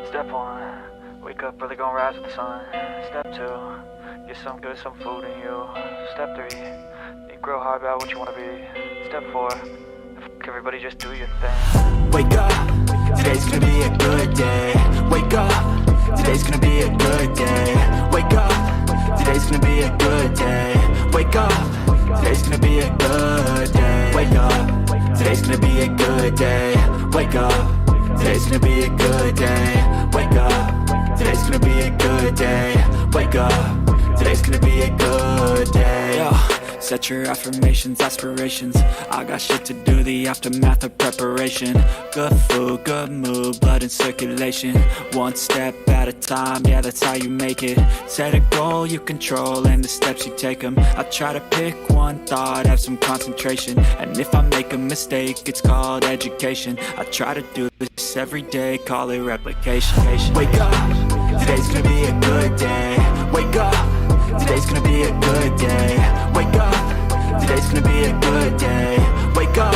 Step 1, wake up early, gonna rise with the sun. Step 2, get some food in you. Step 3, think real hard about what you wanna be. Step 4, everybody just do your thing. Wake up, today's gonna be a good day. Wake up, today's gonna be a good day. Wake up, today's gonna be a good day. Wake up, today's gonna be a good day. Wake up, today's gonna be a good day. Wake up, today's gonna be a good day. Wake up, today's gonna be a good day. Wake up, today's gonna be a good day. Yo, set your affirmations, aspirations. I got shit to do, the aftermath of preparation. Good food, good mood, blood in circulation. One step at a time, yeah, that's how you make it. Set a goal you control and the steps you take them. I try to pick one thought, have some concentration. And if I make a mistake, it's called education. I try to do this every day, call it replication. Wake up, today's gonna be a good day. Wake up, today's gonna be a good day. Wake up, today's gonna be a good day. Wake up,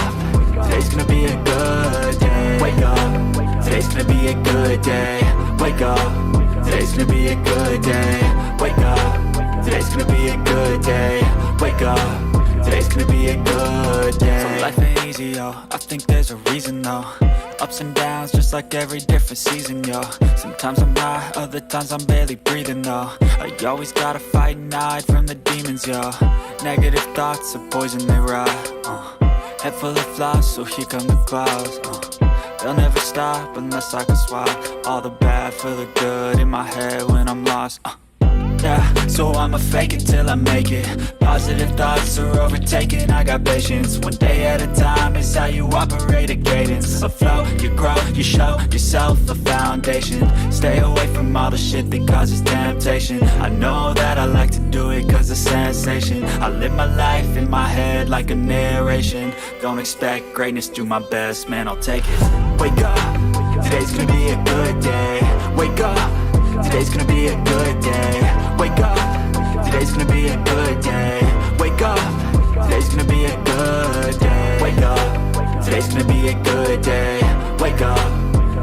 today's gonna be a good day. Wake up, today's gonna be a good day. Wake up, today's gonna be a good day. Wake up, today's gonna be a good day. Wake up, today's gonna be a good day. So life ain't easy, yo, I think there's a reason though. Ups and downs, just like every different season, yo. Sometimes I'm high, other times I'm barely breathing, though. I always gotta fight and hide from the demons, yo. Negative thoughts are poison, they rot. Head full of flies, so here come the clouds. They'll never stop unless I can swap all the bad for the good in my head when I'm lost. Yeah, so I'ma fake it till I make it. Positive thoughts are overtaken, I got patience. One day at a time is how you operate a cadence. A flow, you grow, you show yourself a foundation. Stay away from all the shit that causes temptation. I know that I like to do it cause it's sensation. I live my life in my head like a narration. Don't expect greatness, do my best, man, I'll take it. Wake up, today's gonna be a good day. Wake up, today's gonna be a good day. Wake up, today's gonna be a good day. Wake up, today's gonna be a good day. Wake up, today's gonna be a good day. Wake up,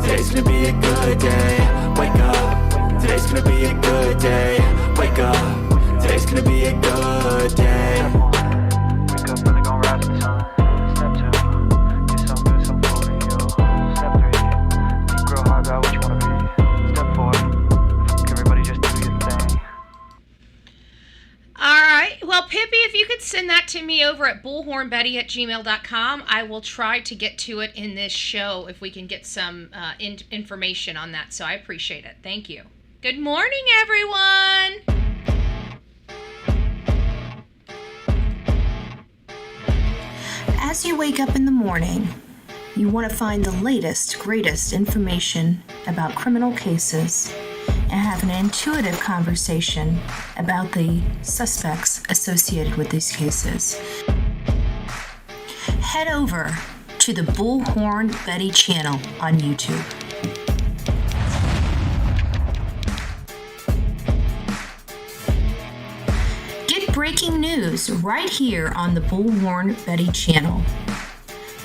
today's gonna be a good day. Wake up, today's gonna be a good day. Wake up, today's gonna be a good day. Wake up early, gonna rise with the sun. Step 2, get some food in you. Step 3, think real hard about what you wanna be. Step 4, everybody just do your thing. All right. Well, Pippi, if you could send that to me over at bullhornbetty@gmail.com, I will try to get to it in this show if we can get some information on that. So I appreciate it. Thank you. Good morning, everyone. As you wake up in the morning, you want to find the latest, greatest information about criminal cases and have an intuitive conversation about the suspects associated with these cases. Head over to the Bullhorn Betty channel on YouTube. Get breaking news right here on the Bullhorn Betty channel.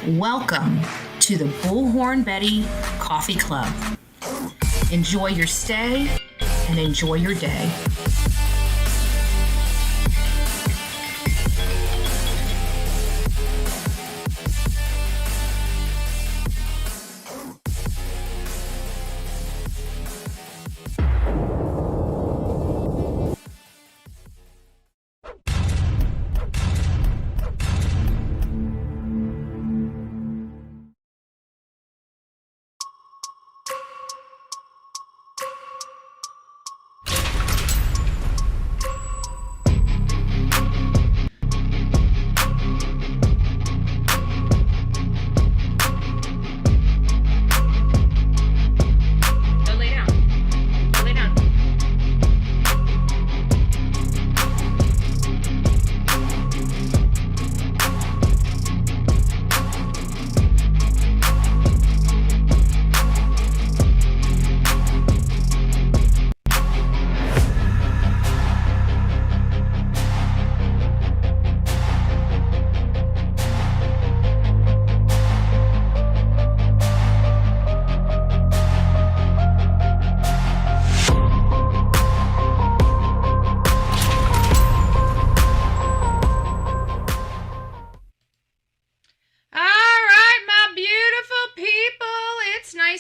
Welcome to the Bullhorn Betty Coffee Club. Enjoy your stay and enjoy your day.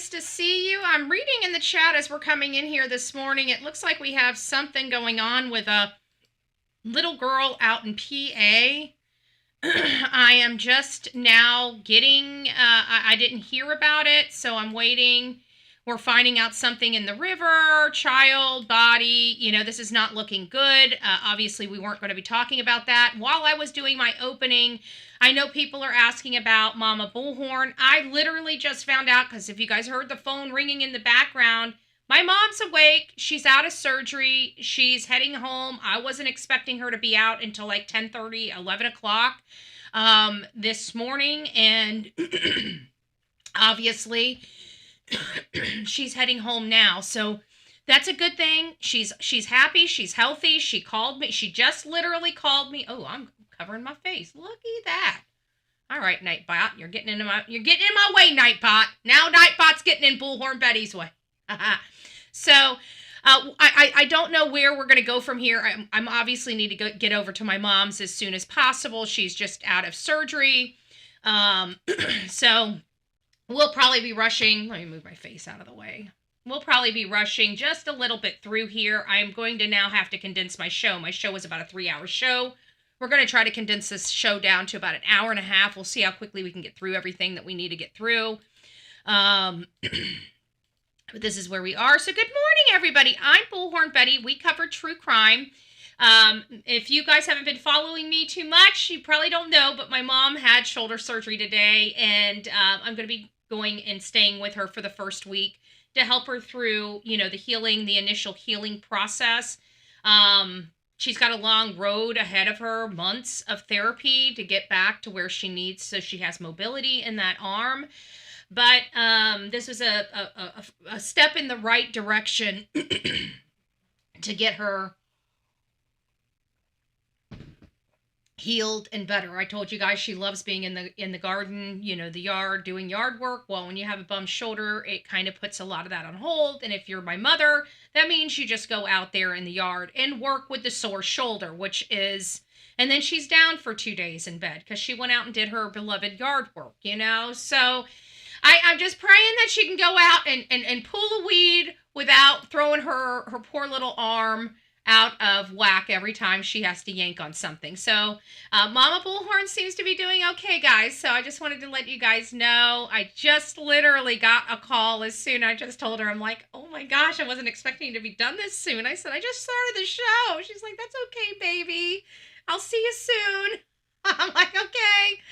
nice to see you. I'm reading in the chat as we're coming in here this morning. It looks like we have something going on with a little girl out in PA. I am just now getting, I didn't hear about it, so I'm waiting. We're finding out something in the river, child, body, this is not looking good. Obviously, we weren't going to be talking about that. While I was doing my opening, I know people are asking about Mama Bullhorn. I literally just found out, because if you guys heard the phone ringing in the background, my mom's awake. She's out of surgery. She's heading home. I wasn't expecting her to be out until like 10:30, 11 o'clock this morning. And obviously, she's heading home now. So that's a good thing. She's happy. She's healthy. She called me. She just literally called me. Oh, I'm covering my face. Looky that. All right, Nightbot. You're getting in my way, Nightbot. Now Nightbot's getting in Bullhorn Betty's way. So I don't know where we're going to go from here. I'm obviously need to get over to my mom's as soon as possible. She's just out of surgery. So we'll probably be rushing. Let me move my face out of the way. We'll probably be rushing just a little bit through here. I'm going to now have to condense my show. My show was about a 3-hour show. We're going to try to condense this show down to about an hour and a half. We'll see how quickly we can get through everything that we need to get through. But this is where we are. So good morning, everybody. I'm Bullhorn Betty. We cover true crime. If you guys haven't been following me too much, you probably don't know, but my mom had shoulder surgery today, and I'm going to be going and staying with her for the first week to help her through, the healing, the initial healing process. She's got a long road ahead of her, months of therapy to get back to where she needs so she has mobility in that arm. But this was a step in the right direction to get her healed and better. I told you guys she loves being in the garden, the yard, doing yard work. Well, when you have a bum shoulder, it kind of puts a lot of that on hold. And if you're my mother, that means you just go out there in the yard and work with the sore shoulder, and then she's down for 2 days in bed because she went out and did her beloved yard work, So I'm just praying that she can go out and pull a weed without throwing her poor little arm out of whack every time she has to yank on something. So Mama Bullhorn seems to be doing okay, guys. So I just wanted to let you guys know. I just literally got a call as soon. I just told her, I'm like, oh my gosh, I wasn't expecting to be done this soon. I said, I just started the show. She's like, that's okay, baby. I'll see you soon. I'm like, okay.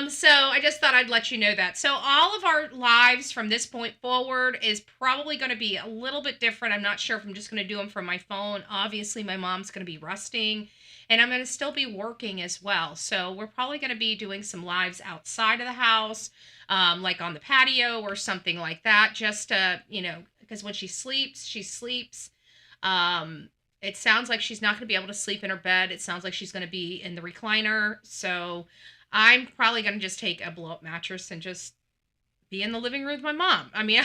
So I just thought I'd let you know that. So all of our lives from this point forward is probably going to be a little bit different. I'm not sure if I'm just going to do them from my phone. Obviously, my mom's going to be resting, and I'm going to still be working as well. So we're probably going to be doing some lives outside of the house, like on the patio or something like that, just to, because when she sleeps, it sounds like she's not going to be able to sleep in her bed. It sounds like she's going to be in the recliner. So I'm probably going to just take a blow-up mattress and just be in the living room with my mom. I mean,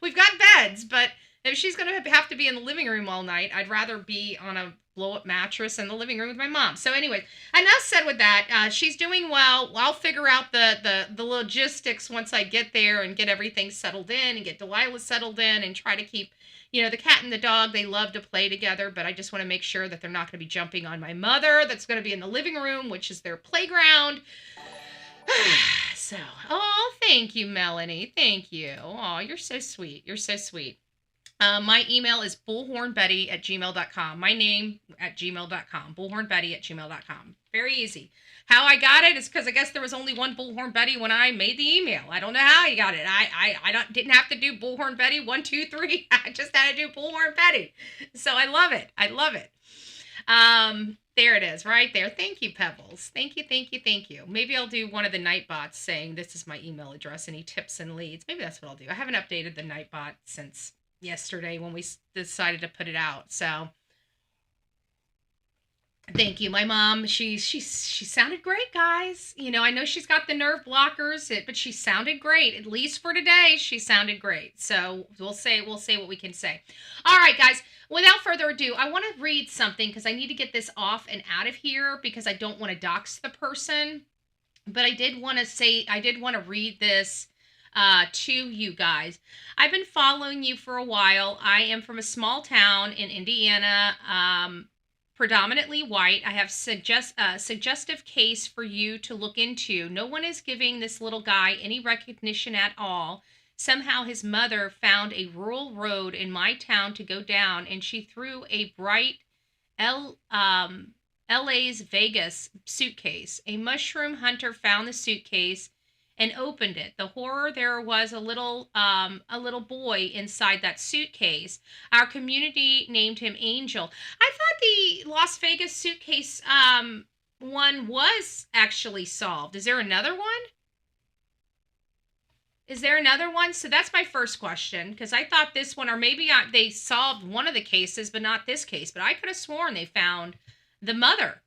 we've got beds, but if she's going to have to be in the living room all night, I'd rather be on a blow-up mattress in the living room with my mom. So anyway, enough said with that. She's doing well. I'll figure out the logistics once I get there and get everything settled in and get Delilah settled in and try to keep, the cat and the dog, they love to play together, but I just want to make sure that they're not going to be jumping on my mother. That's going to be in the living room, which is their playground. So, thank you, Melanie. Thank you. Oh, you're so sweet. You're so sweet. My email is bullhornbetty@gmail.com. My name @gmail.com. bullhornbetty@gmail.com. Very easy. How I got it is because I guess there was only one Bullhorn Betty when I made the email. I don't know how I got it. I didn't have to do Bullhorn Betty 1, 2, 3. I just had to do Bullhorn Betty. So I love it. I love it. There it is, right there. Thank you, Pebbles. Thank you, thank you, thank you. Maybe I'll do one of the Nightbots saying this is my email address, any tips and leads. Maybe that's what I'll do. I haven't updated the Nightbot since yesterday when we decided to put it out. So thank you. My mom, she sounded great, guys. I know she's got the nerve blockers, but she sounded great. At least for today, she sounded great. So we'll say what we can say. All right, guys. Without further ado, I want to read something because I need to get this off and out of here because I don't want to dox the person. But I did want to read this to you guys. I've been following you for a while. I am from a small town in Indiana, predominantly white. I have suggestive case for you to look into. No one is giving this little guy any recognition at all. Somehow his mother found a rural road in my town to go down, and she threw a bright LA's Vegas suitcase. A mushroom hunter found the suitcase and opened it. The horror, there was a little boy inside that suitcase. Our community named him Angel. I thought the Las Vegas suitcase one was actually solved. Is there another one? Is there another one? So that's my first question, because I thought this one, or maybe they solved one of the cases, but not this case. But I could have sworn they found the mother.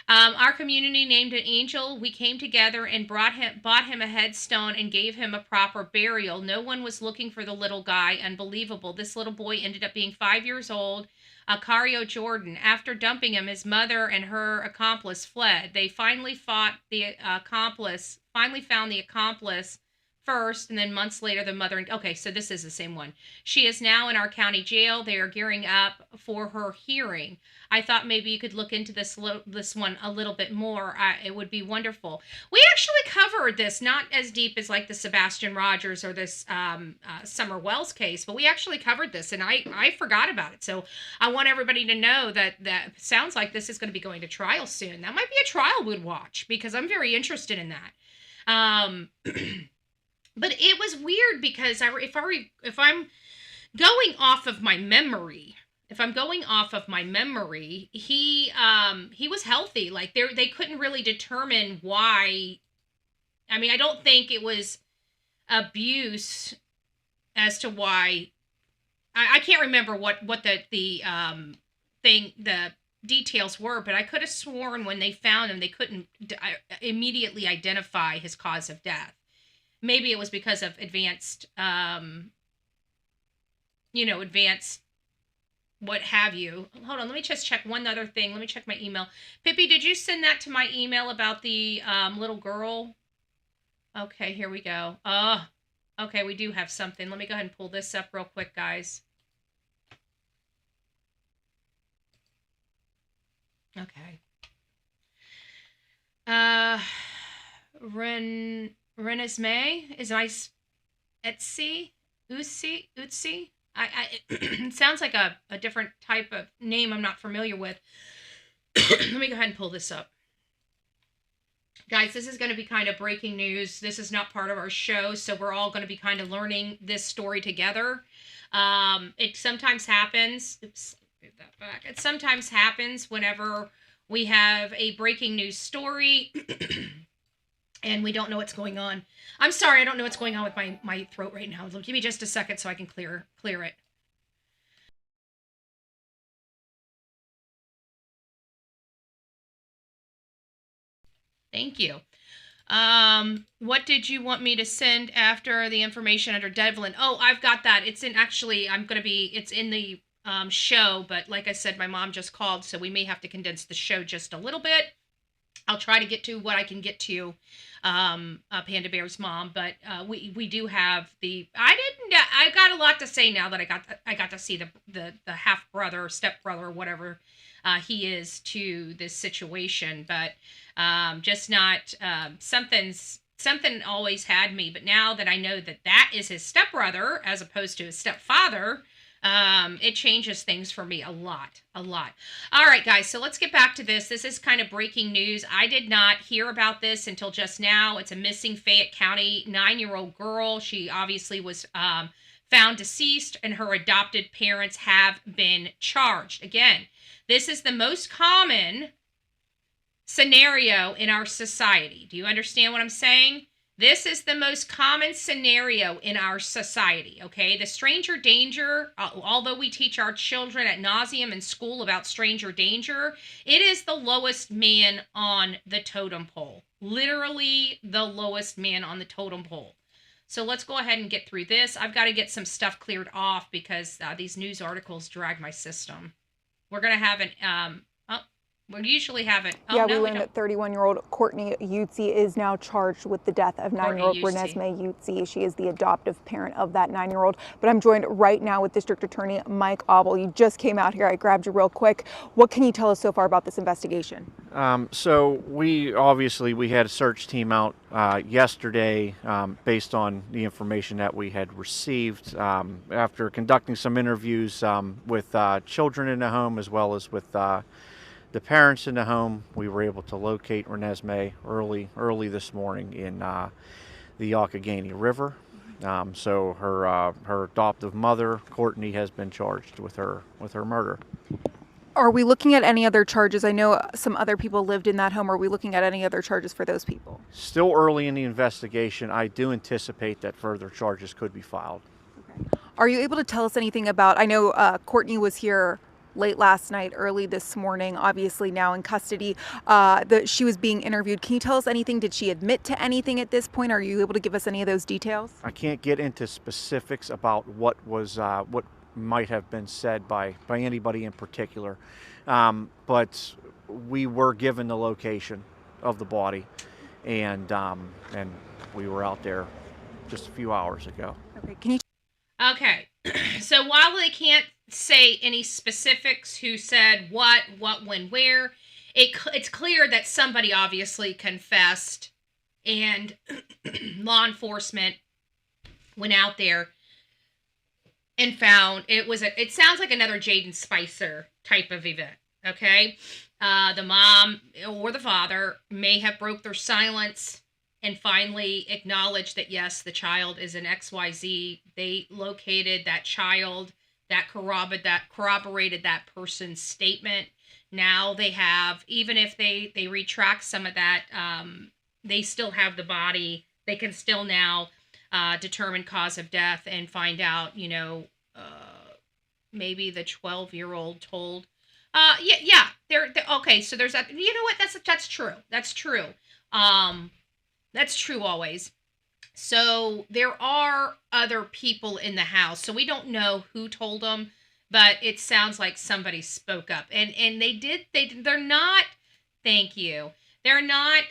Our community named an Angel. We came together and bought him a headstone and gave him a proper burial. No one was looking for the little guy. Unbelievable. This little boy ended up being 5 years old. Cario Jordan. After dumping him, his mother and her accomplice fled. They finally found the accomplice first, and then months later, the mother... Okay, so this is the same one. She is now in our county jail. They are gearing up for her hearing. I thought maybe you could look into this one a little bit more. It would be wonderful. We actually covered this, not as deep as like the Sebastian Rogers or this Summer Wells case, but we actually covered this, and I forgot about it. So I want everybody to know that sounds like this is going to be going to trial soon. That might be a trial we'd watch, because I'm very interested in that. But it was weird because if I'm going off of my memory, he was healthy. Like they couldn't really determine why. I mean, I don't think it was abuse as to why. I can't remember what the details were, but I could have sworn when they found him, they couldn't immediately identify his cause of death. Maybe it was because of advanced what have you. Hold on, let me just check one other thing. Let me check my email. Pippi, did you send that to my email about the little girl? Okay, here we go. Okay, we do have something. Let me go ahead and pull this up real quick, guys. Okay. Renesmee is my Utsi. It sounds like a different type of name I'm not familiar with. Let me go ahead and pull this up. Guys, this is going to be kind of breaking news. This is not part of our show, so we're all going to be kind of learning this story together. It sometimes happens. Oops, move that back. It sometimes happens whenever we have a breaking news story and we don't know what's going on. I'm sorry, I don't know what's going on with my throat right now. Give me just a second so I can clear it. Thank you. What did you want me to send after the information under Devlin? Oh, I've got that. It's in the show, but like I said, my mom just called, so we may have to condense the show just a little bit. I'll try to get to what I can get to, Panda Bear's mom, but we do have I got a lot to say now that I got to see the half brother, step brother, whatever he is to this situation, but just not something always had me, but now that I know that is his stepbrother as opposed to his stepfather, it changes things for me a lot. All right, guys, so let's get back to this. This is kind of breaking news. I did not hear about this until just now. It's a missing Fayette County 9-year-old girl. She obviously was found deceased, and her adopted parents have been charged. Again, this is the most common scenario in our society. Do you understand what I'm saying? This is the most common scenario in our society, okay? The stranger danger, although we teach our children ad nauseum in school about stranger danger, it is the lowest man on the totem pole. Literally the lowest man on the totem pole. So let's go ahead and get through this. I've got to get some stuff cleared off because these news articles drag my system. We're going to have We usually have it. Oh, Yeah, no, we learned that 31-year-old Courtney Utsi is now charged with the death of 9-year-old Renesmee Utsi. She is the adoptive parent of that 9-year-old. But I'm joined right now with District Attorney Mike Auble. You just came out here. I grabbed you real quick. What can you tell us so far about this investigation? So we had a search team out yesterday based on the information that we had received after conducting some interviews with children in the home as well as with the parents in the home. We were able to locate Renesmee early this morning in the Youcaipa River. So her adoptive mother, Courtney, has been charged with her murder. Are we looking at any other charges? I know some other people lived in that home. Are we looking at any other charges for those people? Still early in the investigation. I do anticipate that further charges could be filed. Okay. Are you able to tell us anything about, I know Courtney was here late last night, early this morning, obviously now in custody. She was being interviewed. Can you tell us anything? Did she admit to anything at this point? Are you able to give us any of those details? I can't get into specifics about what might have been said by anybody in particular, but we were given the location of the body, and we were out there just a few hours ago. Okay. Can you? Okay. So while they can't say any specifics, who said what, when, where, it's clear that somebody obviously confessed, and law enforcement went out there and found it sounds like another Jaden Spicer type of event. Okay. The mom or the father may have broke their silence and finally acknowledged that, yes, the child is an XYZ. They located that child that corroborated that person's statement. Now they have, even if they retract some of that, they still have the body. They can still now determine cause of death and find out, maybe the 12-year-old told. They're okay. So there's that. You know what? That's true. That's true. That's true always. So there are other people in the house. So we don't know who told them, but it sounds like somebody spoke up. And they're not, thank you. They're not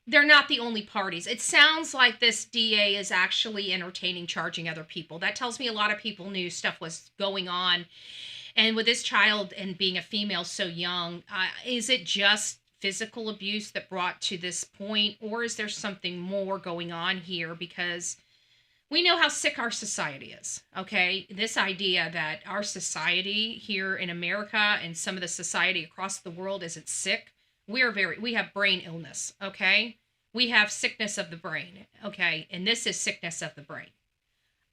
the only parties. It sounds like this DA is actually entertaining charging other people. That tells me a lot of people knew stuff was going on. And with this child and being a female so young, is it just physical abuse that brought to this point, or is there something more going on here? Because we know how sick our society is, okay? This idea that our society here in America and some of the society across the world isn't sick, we have brain illness, okay? We have sickness of the brain, okay? And this is sickness of the brain.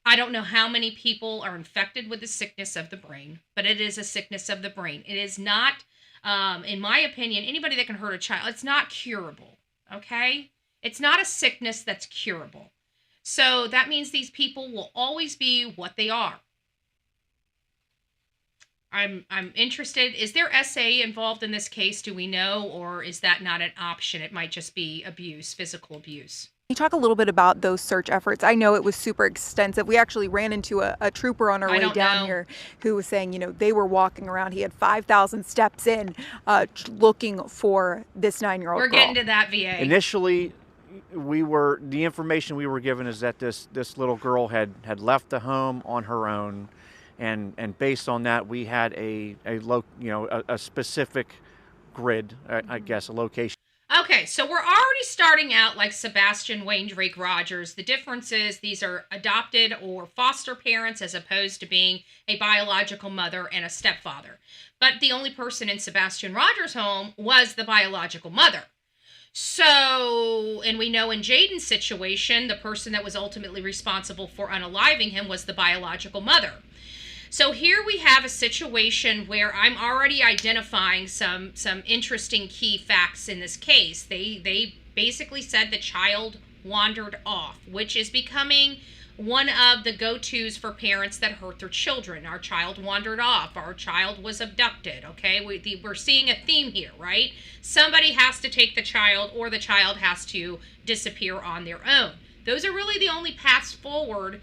I don't know how many people are infected with the sickness of the brain, but it is a sickness of the brain. It is not, in my opinion, anybody that can hurt a child, it's not curable, okay? It's not a sickness that's curable. So that means these people will always be what they are. I'm interested. Is there SA involved in this case? Do we know, or is that not an option? It might just be abuse, physical abuse. Can you talk a little bit about those search efforts? I know it was super extensive. We actually ran into a trooper on our way down here who was saying, they were walking around. He had 5,000 steps in looking for this 9-year-old girl. We're getting to that, VA. Initially, the information we were given is that this little girl had left the home on her own, and based on that, we had a specific grid, I guess, a location. Okay, so we're already starting out like Sebastian Rogers. The difference is these are adopted or foster parents as opposed to being a biological mother and a stepfather. But the only person in Sebastian Rogers' home was the biological mother. So, and we know in Jaden's situation, the person that was ultimately responsible for unaliving him was the biological mother. So here we have a situation where I'm already identifying some interesting key facts in this case. They basically said the child wandered off, which is becoming one of the go-tos for parents that hurt their children. Our child wandered off. Our child was abducted, okay? We're seeing a theme here, right? Somebody has to take the child, or the child has to disappear on their own. Those are really the only paths forward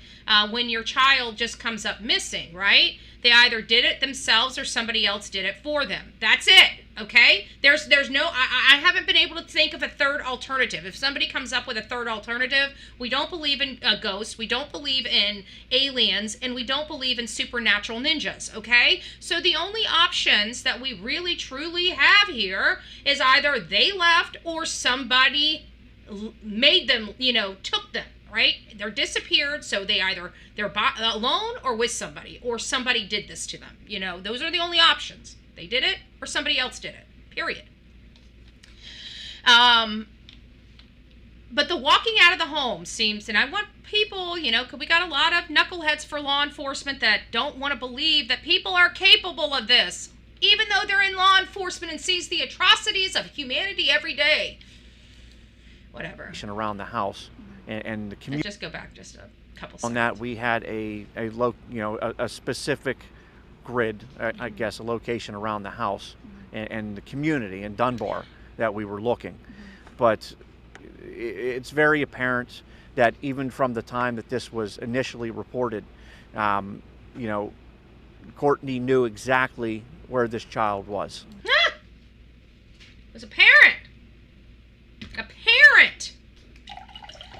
when your child just comes up missing, right? They either did it themselves or somebody else did it for them. That's it. Okay? There's no, I haven't been able to think of a third alternative. If somebody comes up with a third alternative, we don't believe in ghosts, we don't believe in aliens, and we don't believe in supernatural ninjas, okay? So the only options that we really truly have here is either they left or somebody made them, took them, right? They're disappeared, so they're alone or with somebody, or somebody did this to them. Those are the only options. They did it, or somebody else did it, period. But the walking out of the home seems, and I want people, because we got a lot of knuckleheads for law enforcement that don't want to believe that people are capable of this, even though they're in law enforcement and sees the atrocities of humanity every day. Whatever. Around the house, and the community. Just go back just a couple seconds. On that, we had a specific grid, I guess, a location around the house and the community in Dunbar that we were looking. But it's very apparent that even from the time that this was initially reported, Courtney knew exactly where this child was. It was a parent. A parent.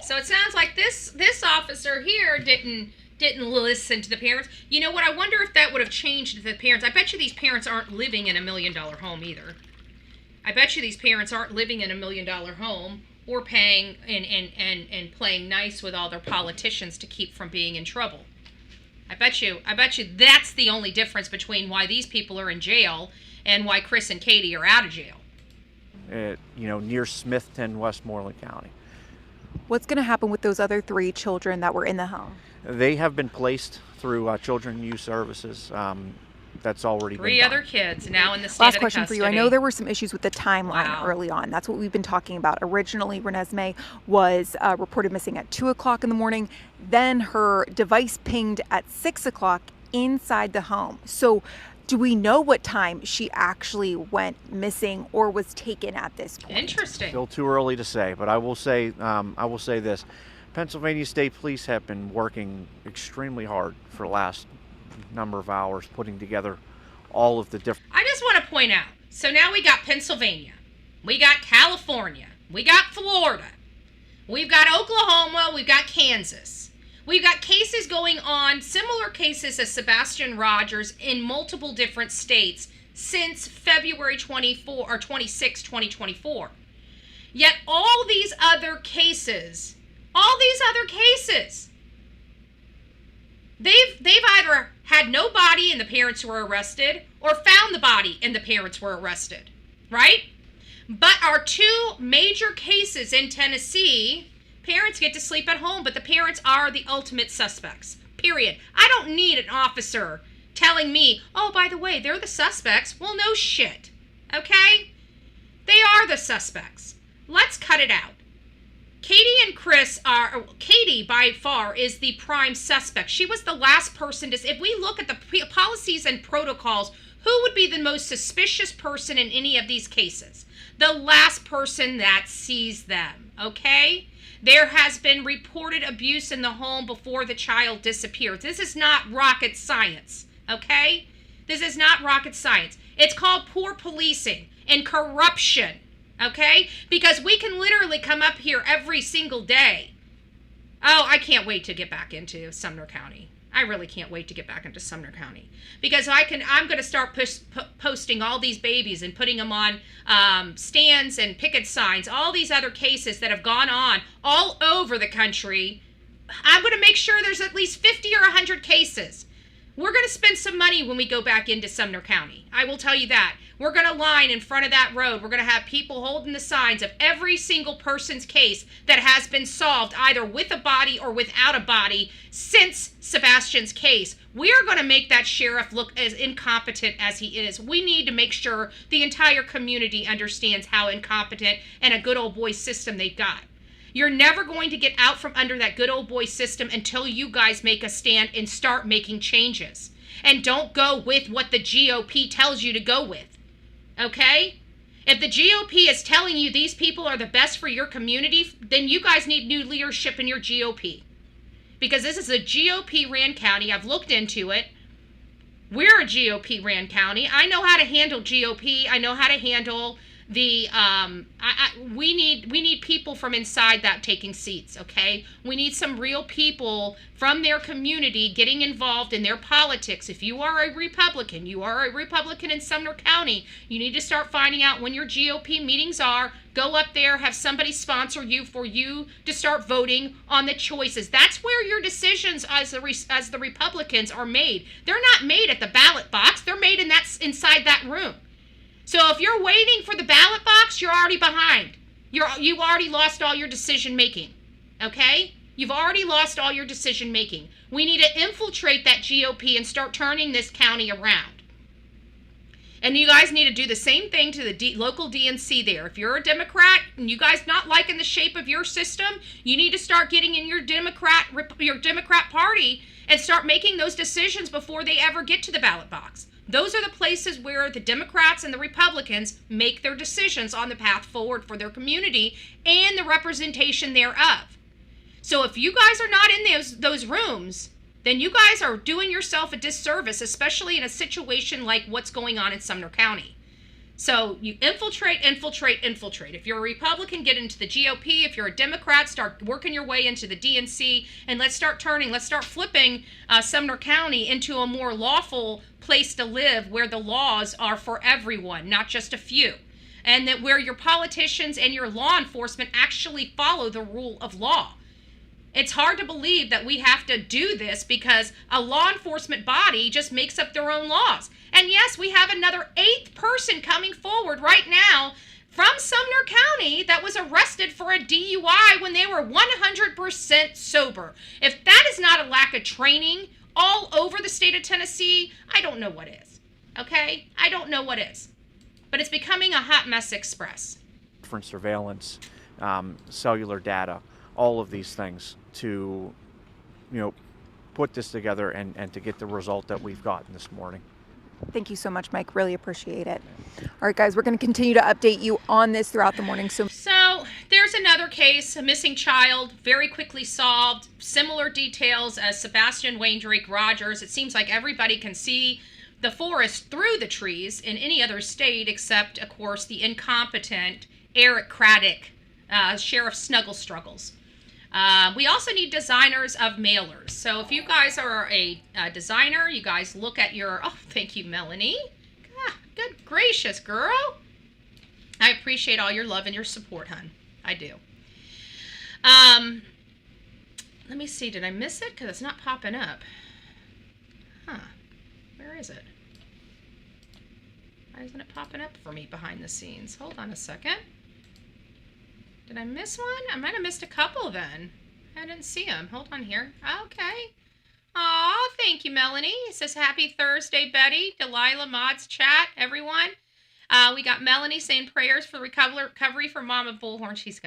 So it sounds like this officer here didn't listen to the parents. You know what? I wonder if that would have changed the parents. I bet you these parents aren't living in $1 million home either. I bet you these parents aren't living in $1 million home or paying and playing nice with all their politicians to keep from being in trouble. I bet you that's the only difference between why these people are in jail and why Chris and Katie are out of jail. Near Smithton, Westmoreland County. What's going to happen with those other 3 children that were in the home? They have been placed through Children and Youth Services. That's already been done. 3 other kids now in the state Last of question custody. for you. I know there were some issues with the timeline Wow. early on. That's what we've been talking about. Originally, Renesmee was reported missing at 2 o'clock in the morning. Then her device pinged at 6 o'clock inside the home. So do we know what time she actually went missing or was taken at this point? Interesting. Still too early to say, but I will say this. Pennsylvania State Police have been working extremely hard for the last number of hours, putting together all of the different... I just want to point out, so now we got Pennsylvania, we got California, we got Florida, we've got Oklahoma, we've got Kansas. We've got cases going on, similar cases as Sebastian Rogers in multiple different states since February 26, 2024. Yet all these other cases, they've either had no body and the parents were arrested or found the body and the parents were arrested, right? But our 2 major cases in Tennessee, parents get to sleep at home, but the parents are the ultimate suspects, period. I don't need an officer telling me, oh, by the way, they're the suspects. Well, no shit, okay? They are the suspects. Let's cut it out. Katie by far is the prime suspect. She was the last person if we look at the policies and protocols, who would be the most suspicious person in any of these cases? The last person that sees them, okay? There has been reported abuse in the home before the child disappeared. This is not rocket science, okay? This is not rocket science. It's called poor policing and corruption, okay? Because we can literally come up here every single day. Oh, I can't wait to get back into Sumner County. I really can't wait to get back into Sumner County because I'm going to start posting all these babies and putting them on stands and picket signs, all these other cases that have gone on all over the country. I'm going to make sure there's at least 50 or 100 cases. We're going to spend some money when we go back into Sumner County. I will tell you that. We're going to line in front of that road. We're going to have people holding the signs of every single person's case that has been solved either with a body or without a body since Sebastian's case. We are going to make that sheriff look as incompetent as he is. We need to make sure the entire community understands how incompetent and a good old boy system they've got. You're never going to get out from under that good old boy system until you guys make a stand and start making changes. And don't go with what the GOP tells you to go with. Okay? If the GOP is telling you these people are the best for your community, then you guys need new leadership in your GOP. Because this is a GOP-ran county. I've looked into it. We're a GOP-ran county. I know how to handle GOP. I know how to handle the we need people from inside that taking seats, okay? We need some real people from their community getting involved in their politics. If you are a Republican, in Sumner County, you need to start finding out when your GOP meetings are. Go up there, have somebody sponsor you for you to start voting on the choices. That's where your decisions as the Republicans are made. They're not made at the ballot box. They're made inside that room. So if you're waiting for the ballot box, you're already behind. You've already lost all your decision making. Okay? You've already lost all your decision making. We need to infiltrate that GOP and start turning this county around. And you guys need to do the same thing to the local DNC there. If you're a Democrat and you guys not liking the shape of your system, you need to start getting in your Democrat Party and start making those decisions before they ever get to the ballot box. Those are the places where the Democrats and the Republicans make their decisions on the path forward for their community and the representation thereof. So if you guys are not in those rooms, then you guys are doing yourself a disservice, especially in a situation like what's going on in Sumner County. So you infiltrate. If you're a Republican, get into the GOP. If you're a Democrat, start working your way into the DNC, and let's start flipping Sumner County into a more lawful place to live where the laws are for everyone, not just a few. And that where your politicians and your law enforcement actually follow the rule of law. It's hard to believe that we have to do this because a law enforcement body just makes up their own laws. And yes, we have another 8th person coming forward right now from Sumner County that was arrested for a DUI when they were 100% sober. If that is not a lack of training all over the state of Tennessee, I don't know what is. Okay? I don't know what is. But it's becoming a hot mess express. Different surveillance, cellular data, all of these things to, put this together and to get the result that we've gotten this morning. Thank you so much, Mike. Really appreciate it. All right, guys, we're going to continue to update you on this throughout the morning. So there's another case, a missing child, very quickly solved. Similar details as Sebastian Rogers. It seems like everybody can see the forest through the trees in any other state except, of course, the incompetent Eric Craddock, Sheriff Snuggle Struggles. We also need designers of mailers. So if you guys are a designer, you guys look at your... Oh, thank you, Melanie. God, good gracious, girl. I appreciate all your love and your support, hon. I do. Let me see. Did I miss it? Because it's not popping up. Huh. Where is it? Why isn't it popping up for me behind the scenes? Hold on a second. Did I miss one? I might have missed a couple then. I didn't see them. Hold on here. Okay. Aw, thank you, Melanie. It says, happy Thursday, Betty. Delilah, Mods, chat, everyone. We got Melanie saying prayers for recovery for Mama Bullhorn. She's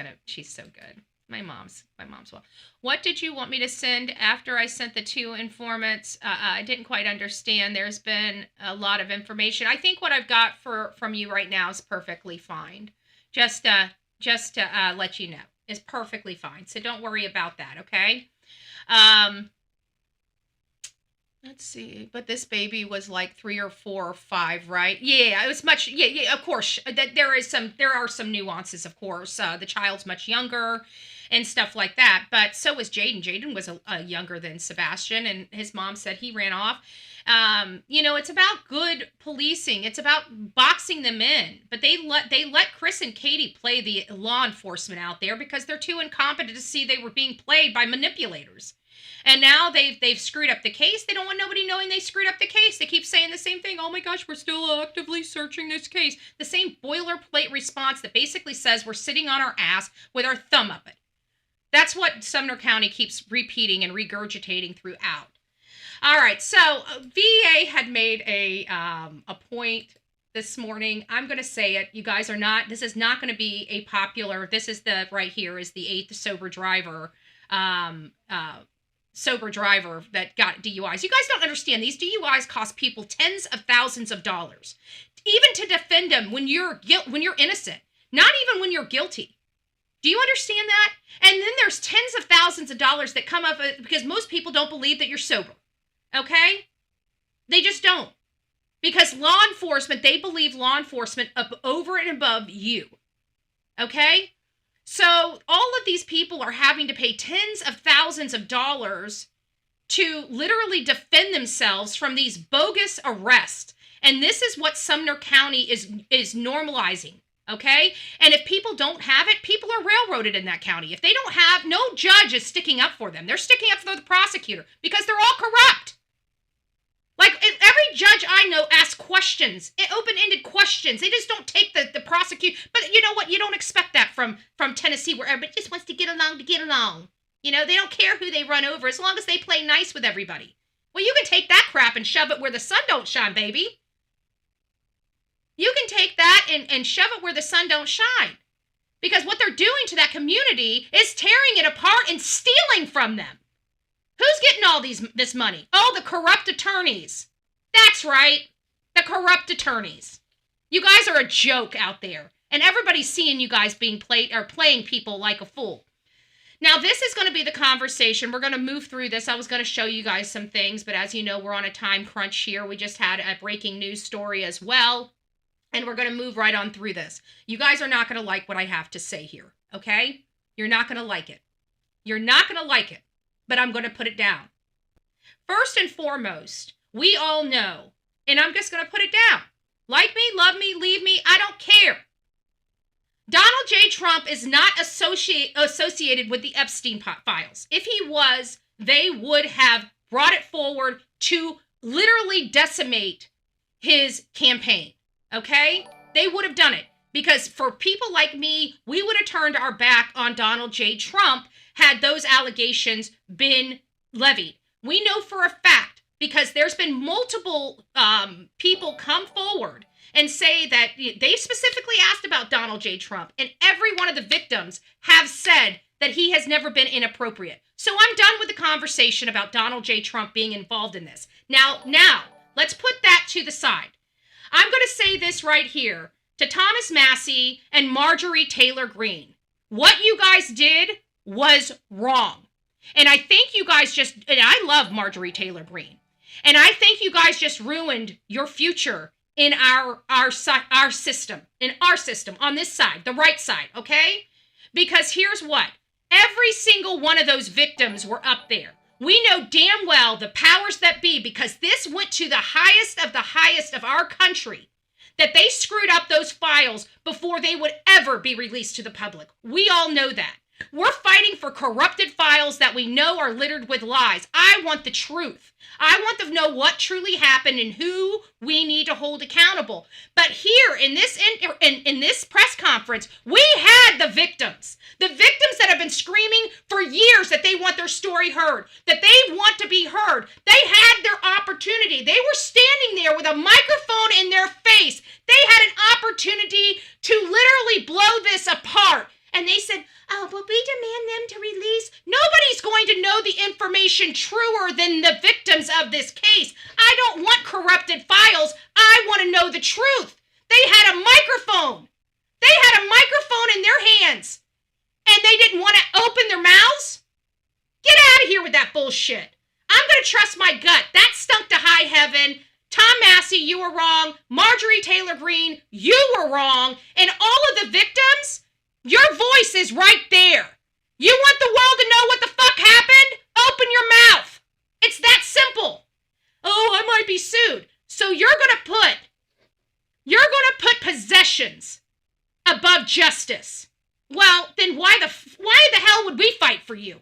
so good. My mom's well. What did you want me to send after I sent the 2 informants? I didn't quite understand. There's been a lot of information. I think what I've got from you right now is perfectly fine. Just to let you know, is perfectly fine. So don't worry about that, okay? Let's see. But this baby was like 3 or 4 or 5, right? Yeah, it was much. Yeah. Of course, there are some nuances. Of course, the child's much younger, and stuff like that. But so was Jaden. Jaden was a younger than Sebastian, and his mom said he ran off. It's about good policing. It's about boxing them in. But they let Chris and Katie play the law enforcement out there because they're too incompetent to see they were being played by manipulators. And now they've screwed up the case. They don't want nobody knowing they screwed up the case. They keep saying the same thing. Oh my gosh, we're still actively searching this case. The same boilerplate response that basically says we're sitting on our ass with our thumb up it. That's what Sumner County keeps repeating and regurgitating throughout. All right, so VA had made a point this morning. I'm going to say it. You guys are not, this is not going to be a popular, this is right here is the 8th sober driver that got DUIs. You guys don't understand. These DUIs cost people tens of thousands of dollars, even to defend them when you're innocent, not even when you're guilty. Do you understand that? And then there's tens of thousands of dollars that come up because most people don't believe that you're sober. Okay? They just don't. Because law enforcement, they believe law enforcement up over and above you. Okay? So all of these people are having to pay tens of thousands of dollars to literally defend themselves from these bogus arrests. And this is what Sumner County is normalizing. Okay? And if people don't have it, people are railroaded in that county. If they don't have, no judge is sticking up for them. They're sticking up for the prosecutor because they're all corrupt. Like, every judge I know asks questions, open-ended questions. They just don't take the prosecute. But you know what? You don't expect that from Tennessee, where everybody just wants to get along to get along. You know, they don't care who they run over as long as they play nice with everybody. Well, you can take that crap and shove it where the sun don't shine, baby. You can take that and shove it where the sun don't shine. Because what they're doing to that community is tearing it apart and stealing from them. Who's getting all this money? Oh, the corrupt attorneys. That's right. The corrupt attorneys. You guys are a joke out there. And everybody's seeing you guys being playing people like a fool. Now, this is going to be the conversation. We're going to move through this. I was going to show you guys some things, but as you know, we're on a time crunch here. We just had a breaking news story as well. And we're going to move right on through this. You guys are not going to like what I have to say here. Okay? You're not going to like it. You're not going to like it. But I'm going to put it down. First and foremost, we all know, and I'm just going to put it down. Like me, love me, leave me, I don't care. Donald J. Trump is not associated with the Epstein files. If he was, they would have brought it forward to literally decimate his campaign. Okay? They would have done it. Because for people like me, we would have turned our back on Donald J. Trump had those allegations been levied. We know for a fact, because there's been multiple people come forward and say that they specifically asked about Donald J. Trump, and every one of the victims have said that he has never been inappropriate. So I'm done with the conversation about Donald J. Trump being involved in this. Now, let's put that to the side. I'm going to say this right here to Thomas Massie and Marjorie Taylor Greene. What you guys did was wrong. And I think you guys and I love Marjorie Taylor Greene. And I think you guys just ruined your future in our system, on this side, the right side, okay? Because here's what. Every single one of those victims were up there. We know damn well the powers that be, because this went to the highest of our country, that they screwed up those files before they would ever be released to the public. We all know that. We're fighting for corrupted files that we know are littered with lies. I want the truth. I want to know what truly happened and who we need to hold accountable. But here in this press conference, we had the victims. The victims that have been screaming for years that they want their story heard, that they want to be heard. They had their opportunity. They were standing there with a microphone in their face. They had an opportunity to literally blow this apart. And they said, oh, but we demand them to release. Nobody's going to know the information truer than the victims of this case. I don't want corrupted files. I want to know the truth. They had a microphone. They had a microphone in their hands. And they didn't want to open their mouths? Get out of here with that bullshit. I'm going to trust my gut. That stunk to high heaven. Tom Massie, you were wrong. Marjorie Taylor Greene, you were wrong. And all of the victims, your voice is right there. You want the world to know what the fuck happened? Open your mouth. It's that simple. Oh, I might be sued. So you're going to put possessions above justice. Well, then why the hell would we fight for you?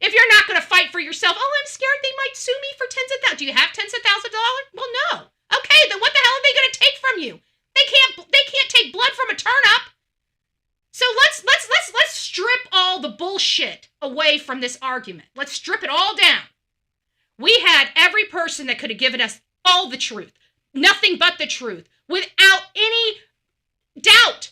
If you're not going to fight for yourself, oh, I'm scared they might sue me for tens of thousands. Do you have tens of thousands of dollars? Well, no. Okay, then what the hell are they going to take from you? They can't take blood from a turnip. So let's strip all the bullshit away from this argument. Let's strip it all down. We had every person that could have given us all the truth, nothing but the truth, without any doubt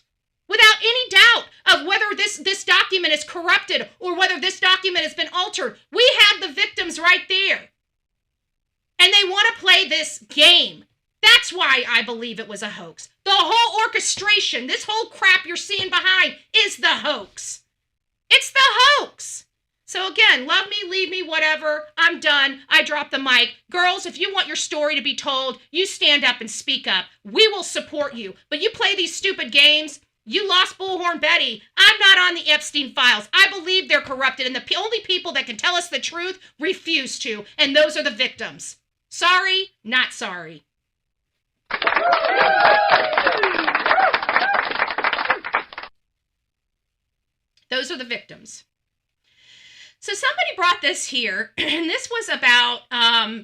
of whether this document is corrupted or whether this document has been altered. We had the victims right there. And they want to play this game. That's why I believe it was a hoax. The whole orchestration, this whole crap you're seeing behind is the hoax. It's the hoax. So again, love me, leave me, whatever. I'm done. I drop the mic. Girls, if you want your story to be told, you stand up and speak up. We will support you. But you play these stupid games. You lost Bullhorn Betty. I'm not on the Epstein files. I believe they're corrupted, and the only people that can tell us the truth refuse to, and those are the victims. Sorry, not sorry. Those are the victims. So somebody brought this here, and this was about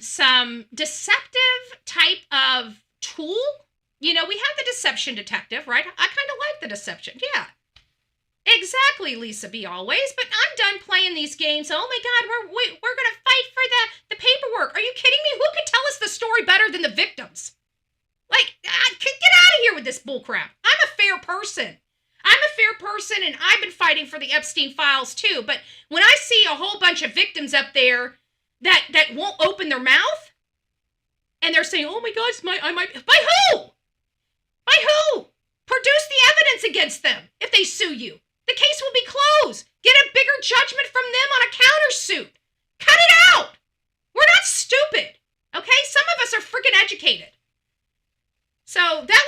some deceptive type of tool. You know, we have the deception detective, right? I kind of like the deception. Yeah. Exactly, Lisa B. Always. But I'm done playing these games. Oh my God, we're going to fight for the paperwork. Are you kidding me? Who could tell us the story better than the victims? Like, get out of here with this bullcrap. I'm a fair person. And I've been fighting for the Epstein files too. But when I see a whole bunch of victims up there that won't open their mouth, and they're saying, "Oh my God, I might," by who? By who? Produce the evidence against them if they sue you. The case will be closed. Get a bigger judgment from them on a countersuit. Cut it out. We're not stupid, okay? Some of us are freaking educated. So that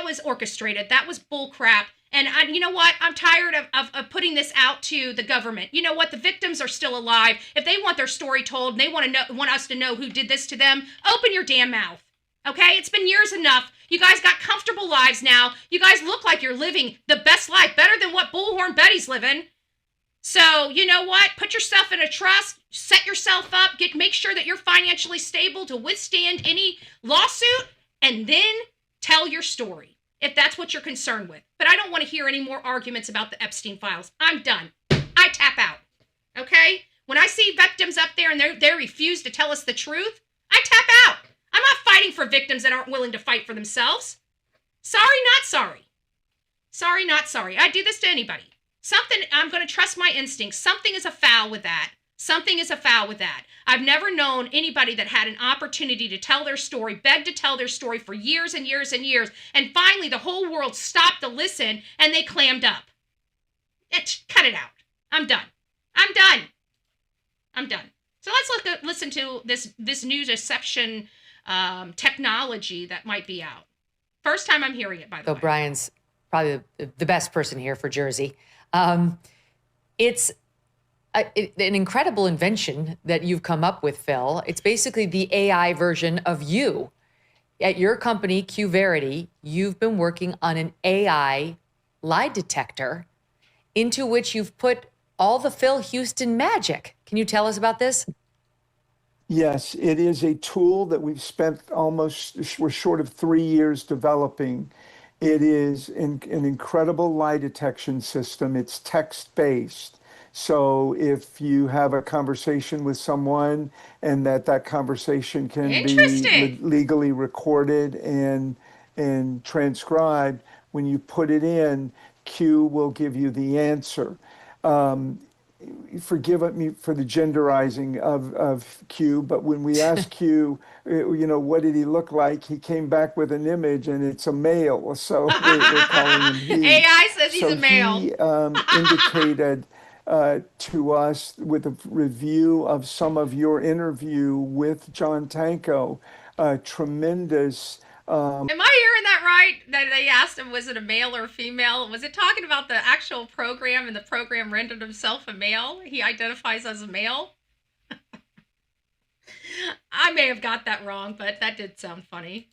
was orchestrated. That was bull crap. And you know what? I'm tired of putting this out to the government. You know what? The victims are still alive. If they want their story told and they want us to know who did this to them, open your damn mouth. Okay? It's been years enough. You guys got comfortable lives now. You guys look like you're living the best life, better than what Bullhorn Betty's living. So, you know what? Put yourself in a trust, set yourself up, make sure that you're financially stable to withstand any lawsuit, and then tell your story, if that's what you're concerned with. But I don't want to hear any more arguments about the Epstein files. I'm done. I tap out. Okay? When I see victims up there and they refuse to tell us the truth, I tap out. I'm not fighting for victims that aren't willing to fight for themselves. Sorry, not sorry. Sorry, not sorry. I do this to anybody. I'm going to trust my instincts. Something is afoul with that. Something is afoul with that. I've never known anybody that had an opportunity to tell their story, begged to tell their story for years and years and years, and finally the whole world stopped to listen and they clammed up. Cut it out. I'm done. So let's listen to this new deception technology that might be out. First time I'm hearing it, by the way. Brian's probably the best person here for Jersey. It's an incredible invention that you've come up with, Phil. It's basically the AI version of you. At your company, QVerity, you've been working on an AI lie detector into which you've put all the Phil Houston magic. Can you tell us about this? Yes, it is a tool that we're short of 3 years developing. It is an incredible lie detection system. It's text-based. So if you have a conversation with someone and that conversation can be legally recorded and transcribed, when you put it in, Q will give you the answer. Forgive me for the genderizing of Q, but when we asked Q, what did he look like? He came back with an image, and it's a male. So we're calling him he. AI says he's a male. He indicated to us with a review of some of your interview with John Tanco, tremendous. Am I hearing that right? That they asked him, was it a male or a female? Was it talking about the actual program, and the program rendered himself a male? He identifies as a male? I may have got that wrong, but that did sound funny.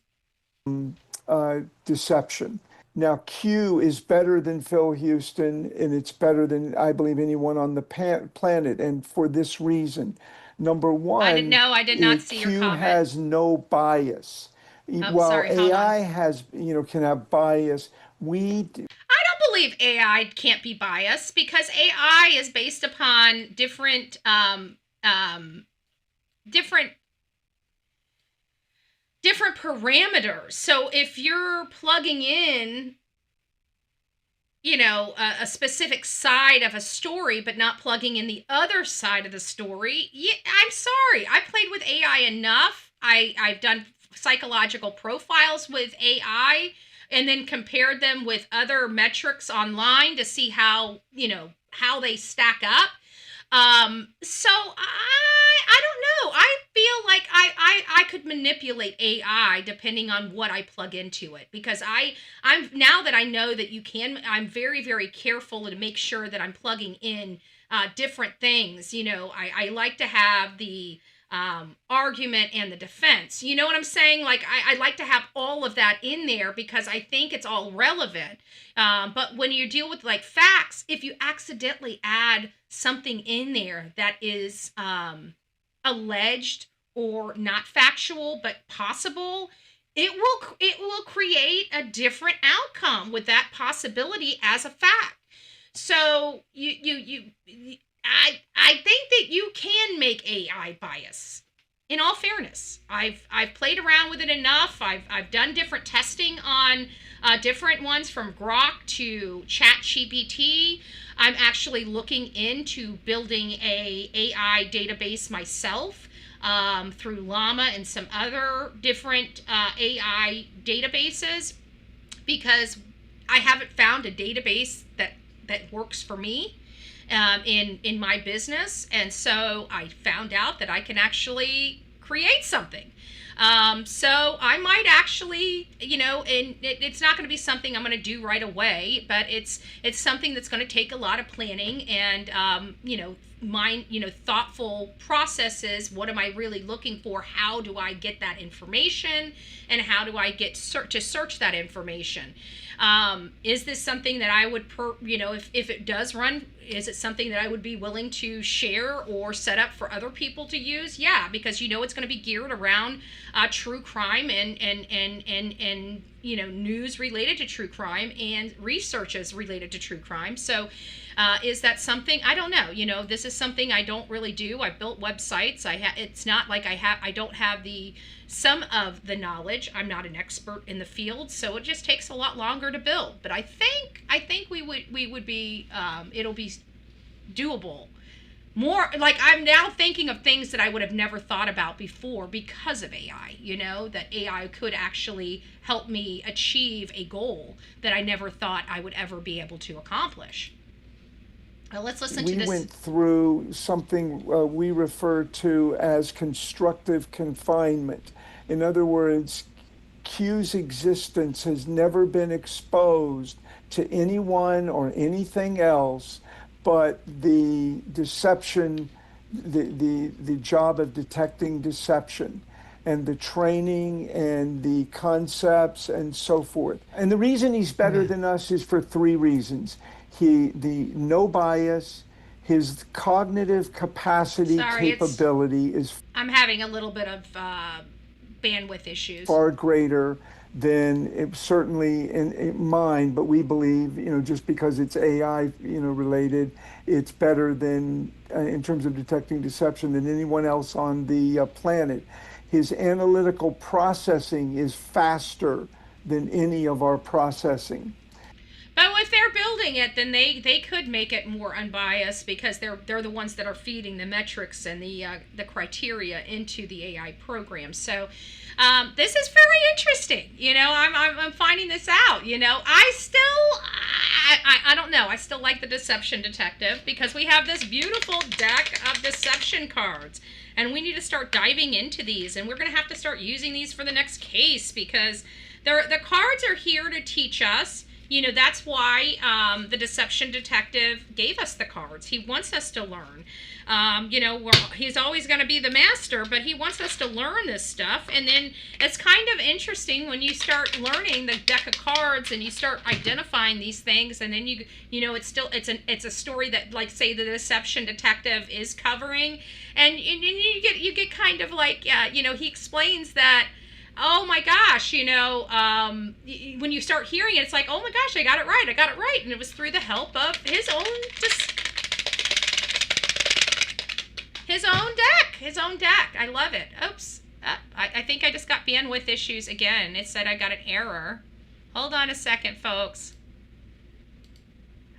Deception. Now, Q is better than Phil Houston, and it's better than, I believe, anyone on the planet. And for this reason, number one, I did not see your comment. Q has no bias. While AI has, can have bias, I don't believe AI can't be biased, because AI is based upon different parameters. So if you're plugging in, a specific side of a story, but not plugging in the other side of the story, I'm sorry. I played with AI enough. I've done psychological profiles with AI and then compared them with other metrics online to see how they stack up. So I don't know. I feel like I could manipulate AI depending on what I plug into it, because I'm now that I know that you can, I'm very, very careful to make sure that I'm plugging in different things. I like to have the argument and the defense. You know what I'm saying? Like I like to have all of that in there because I think it's all relevant. But when you deal with like facts, if you accidentally add something in there that is alleged or not factual but possible, it will create a different outcome with that possibility as a fact. So I think that you can make AI bias. In all fairness, I've played around with it enough. I've done different testing on different ones from Grok to ChatGPT. I'm actually looking into building a AI database myself through Llama and some other different AI databases, because I haven't found a database that works for me in my business. And so I found out that I can actually create something. So I might actually, and it's not going to be something I'm going to do right away, but it's something that's going to take a lot of planning and, thoughtful processes. What am I really looking for? How do I get that information? And how do I get to search that information? Is this something that I would, if it does run, is it something that I would be willing to share or set up for other people to use? Yeah, because it's going to be geared around true crime and news related to true crime and researches related to true crime. So is that something? I don't know. This is something I don't really do. I built websites. It's not like I don't have some of the knowledge. I'm not an expert in the field, so it just takes a lot longer to build. But I think we would be it'll be doable. More like I'm now thinking of things that I would have never thought about before because of AI, that AI could actually help me achieve a goal that I never thought I would ever be able to accomplish. Well, let's listen to this. We went through something we refer to as constructive confinement. In other words, Q's existence has never been exposed to anyone or anything else but the deception, the job of detecting deception and the training and the concepts and so forth. And the reason he's better than us is for three reasons. The no bias, his cognitive capacity, capability is I'm having a little bit of bandwidth issues. Far greater than certainly in mine, but we believe, just because it's AI, related, it's better than, in terms of detecting deception, than anyone else on the planet. His analytical processing is faster than any of our processing. But if they're building it, then they could make it more unbiased, because they're the ones that are feeding the metrics and the criteria into the AI program. So this is very interesting. I'm finding this out. I don't know. I still like the Deception Detective because we have this beautiful deck of deception cards, and we need to start diving into these, and we're going to have to start using these for the next case, because the cards are here to teach us. That's why the Deception Detective gave us the cards. He wants us to learn. He's always going to be the master, but he wants us to learn this stuff. And then it's kind of interesting when you start learning the deck of cards and you start identifying these things, and then it's a story that, like, say, the Deception Detective is covering, and you get kind of like, he explains that. Oh my gosh, when you start hearing it, it's like, oh my gosh, I got it right. And it was through the help of his own deck. I love it. Oops. I think I just got bandwidth issues again. It said I got an error. Hold on a second, folks.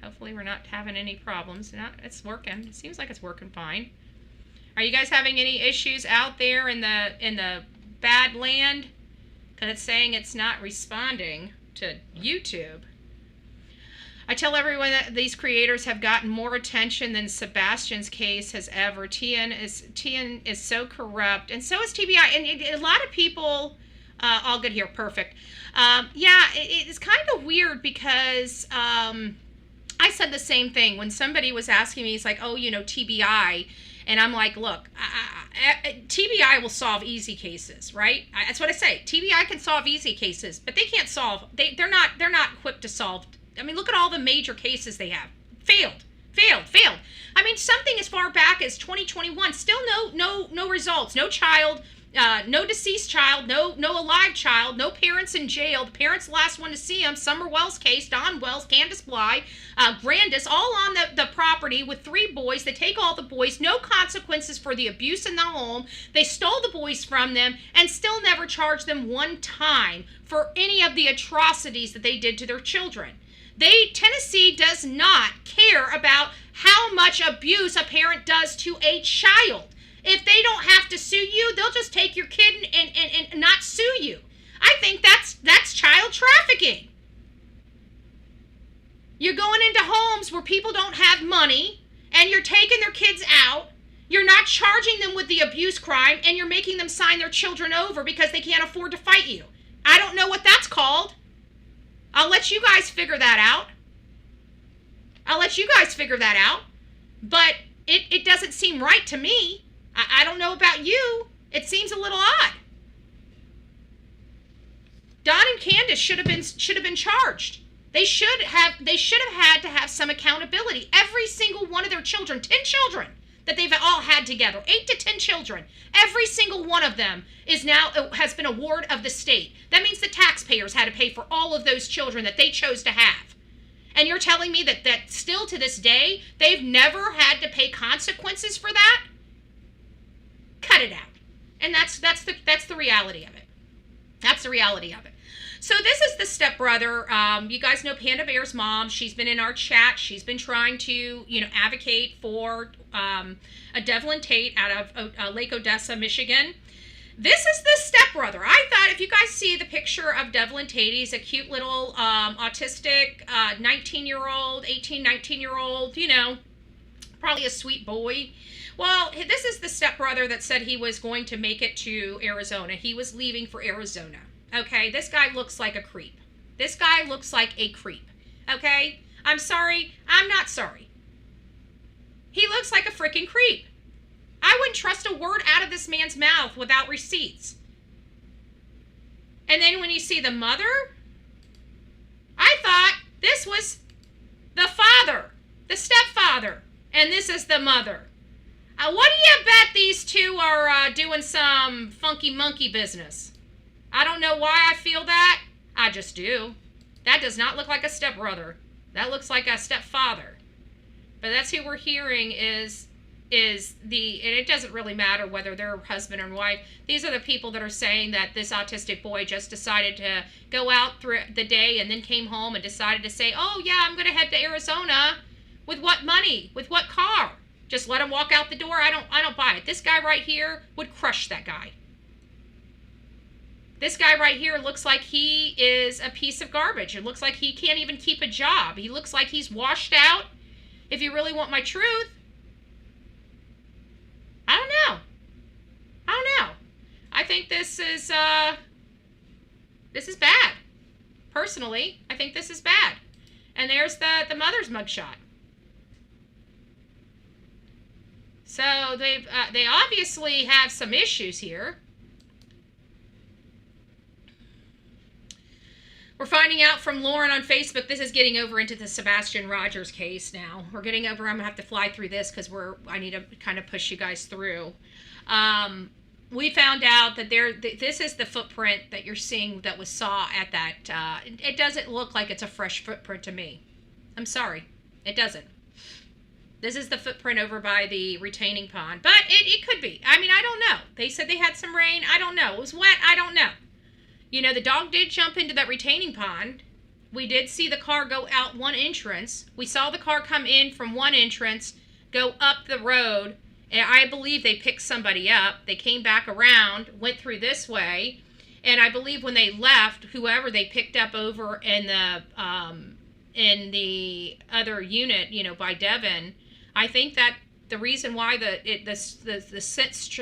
Hopefully we're not having any problems. It's working. It seems like it's working fine. Are you guys having any issues out there in the bad land? Because it's saying it's not responding to YouTube. I tell everyone that these creators have gotten more attention than Sebastian's case has ever. Tian is so corrupt, and so is TBI. And a lot of people, all good here, perfect. It's kind of weird because I said the same thing when somebody was asking me. It's like, oh, TBI. And I'm like, look, TBI will solve easy cases, right? That's what I say. TBI can solve easy cases, but they can't solve. They're not equipped to solve. I mean, look at all the major cases they have. Failed. I mean, something as far back as 2021, still no results. No child, no deceased child, no alive child, no parents in jail. The parents last one to see him. Summer Wells case, Don Wells, Candace Bly, Grandis, all on the property with 3 boys. They take all the boys. No consequences for the abuse in the home. They stole the boys from them and still never charged them one time for any of the atrocities that they did to their children. Tennessee does not care about how much abuse a parent does to a child. If they don't have to sue you, they'll just take your kid and not sue you. I think that's child trafficking. You're going into homes where people don't have money, and you're taking their kids out. You're not charging them with the abuse crime, and you're making them sign their children over because they can't afford to fight you. I don't know what that's called. I'll let you guys figure that out. But it doesn't seem right to me. I don't know about you. It seems a little odd. Don and Candace should have been charged. They should have had to have some accountability. Every single one of their children, 10 children that they've all had together, 8 to 10 children, every single one of them has been a ward of the state. That means the taxpayers had to pay for all of those children that they chose to have. And you're telling me that still to this day, they've never had to pay consequences for that? Cut it out. And that's the reality of it. That's the reality of it. So this is the stepbrother. You guys know Panda Bear's mom. She's been in our chat. She's been trying to, advocate for a Devlin Tate out of Lake Odessa, Michigan. This is the stepbrother. I thought if you guys see the picture of Devlin Tate, he's a cute little autistic 19-year-old, 18, 19-year-old, probably a sweet boy. Well, this is the stepbrother that said he was going to make it to Arizona. He was leaving for Arizona. Okay, this guy looks like a creep. Okay? I'm sorry. I'm not sorry. He looks like a freaking creep. I wouldn't trust a word out of this man's mouth without receipts. And then when you see the mother, I thought this was the father, the stepfather, and this is the mother. What do you bet these two are doing some funky monkey business? I don't know why I feel that. I just do. That does not look like a stepbrother. That looks like a stepfather. But that's who we're hearing is and it doesn't really matter whether they're husband or wife. These are the people that are saying that this autistic boy just decided to go out through the day and then came home and decided to say, oh yeah, I'm going to head to Arizona. With what money? With what car? Just let him walk out the door? I don't buy it. This guy right here would crush that guy. This guy right here looks like he is a piece of garbage. It looks like he can't even keep a job. He looks like he's washed out. If you really want my truth, I don't know. I think this is bad. Personally, I think this is bad. And there's the mother's mugshot. So they obviously have some issues here. We're finding out from Lauren on Facebook, this is getting over into the Sebastian Rogers case now. We're getting over, I'm going to have to fly through this because I need to kind of push you guys through. We found out that this is the footprint that you're seeing that was saw at that. It doesn't look like it's a fresh footprint to me. I'm sorry. It doesn't. This is the footprint over by the retaining pond. But it could be. I mean, I don't know. They said they had some rain. I don't know. It was wet. I don't know. The dog did jump into that retaining pond. We did see the car go out one entrance. We saw the car come in from one entrance, go up the road, and I believe they picked somebody up. They came back around, went through this way, and I believe when they left, whoever they picked up over in the in the other unit, by Devin, I think that the reason why the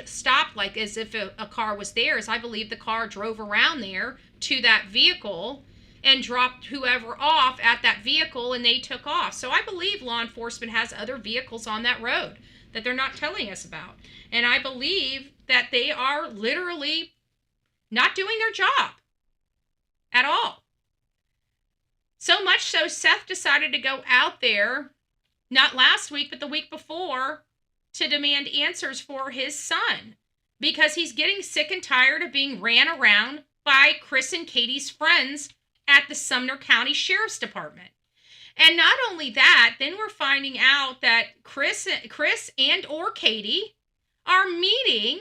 stopped like as if a car was there is I believe the car drove around there to that vehicle and dropped whoever off at that vehicle and they took off. So I believe law enforcement has other vehicles on that road that they're not telling us about. And I believe that they are literally not doing their job at all. So much so Seth decided to go out there, not last week, but the week before, to demand answers for his son because he's getting sick and tired of being ran around by Chris and Katie's friends at the Sumner County Sheriff's Department. And not only that, then we're finding out that Chris and or Katie are meeting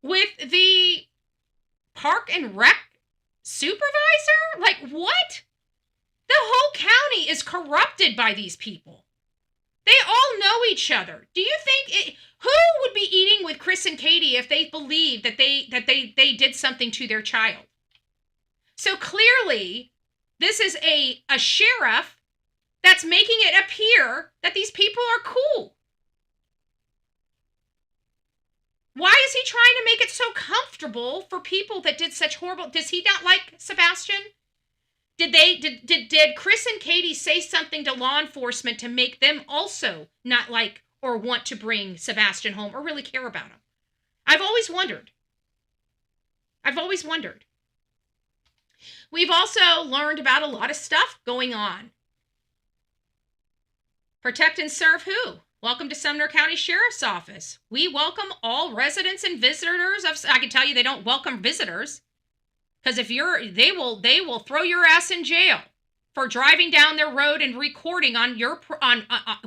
with the Park and Rec supervisor? Like, what? The whole county is corrupted by these people. They all know each other. Do you think who would be eating with Chris and Katie if they believed that they did something to their child? So clearly, this is a sheriff that's making it appear that these people are cool. Why is he trying to make it so comfortable for people that did such horrible? Does he not like Sebastian? Did Chris and Katie say something to law enforcement to make them also not like or want to bring Sebastian home or really care about him? I've always wondered. We've also learned about a lot of stuff going on. Protect and serve who? Welcome to Sumner County Sheriff's Office. We welcome all residents and visitors I can tell you they don't welcome visitors. Because they will throw your ass in jail for driving down their road and recording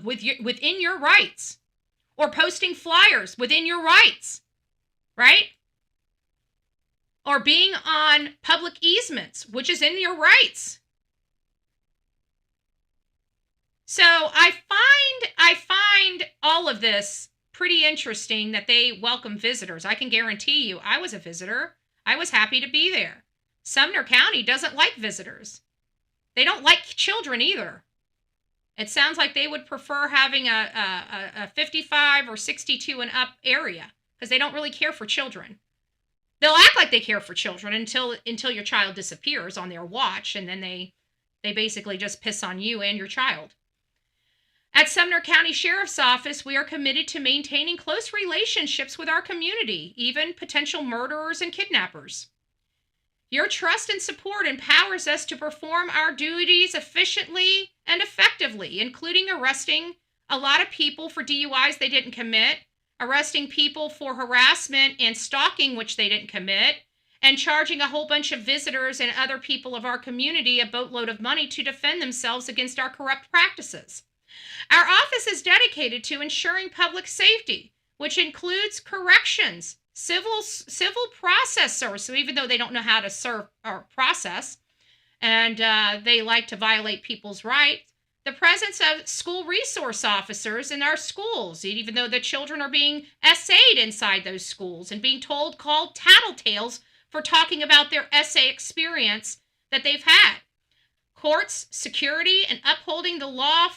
within your rights, or posting flyers within your rights, right? Or being on public easements, which is in your rights. So I find all of this pretty interesting that they welcome visitors. I can guarantee you, I was a visitor. I was happy to be there. Sumner County doesn't like visitors. They don't like children either. It sounds like they would prefer having a 55 or 62 and up area because they don't really care for children. They'll act like they care for children until your child disappears on their watch, and then they basically just piss on you and your child. At Sumner County Sheriff's Office, we are committed to maintaining close relationships with our community, even potential murderers and kidnappers. Your trust and support empowers us to perform our duties efficiently and effectively, including arresting a lot of people for DUIs they didn't commit, arresting people for harassment and stalking which they didn't commit, and charging a whole bunch of visitors and other people of our community a boatload of money to defend themselves against our corrupt practices. Our office is dedicated to ensuring public safety, which includes corrections, civil process service. So even though they don't know how to serve or process, and they like to violate people's rights, the presence of school resource officers in our schools, even though the children are being essayed inside those schools and being called tattletales for talking about their essay experience that they've had. Courts, security, and upholding the law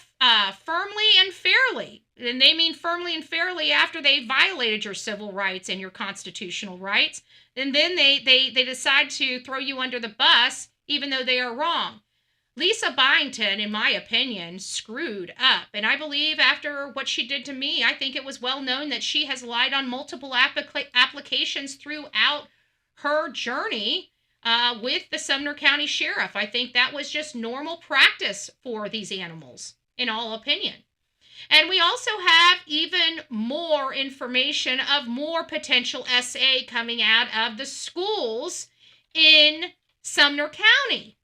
firmly and fairly. And they mean firmly and fairly after they violated your civil rights and your constitutional rights. And then they decide to throw you under the bus, even though they are wrong. Lisa Byington, in my opinion, screwed up. And I believe after what she did to me, I think it was well known that she has lied on multiple applications throughout her journey with the Sumner County Sheriff. I think that was just normal practice for these animals, in all opinion. And we also have even more information of more potential SA coming out of the schools in Sumner County.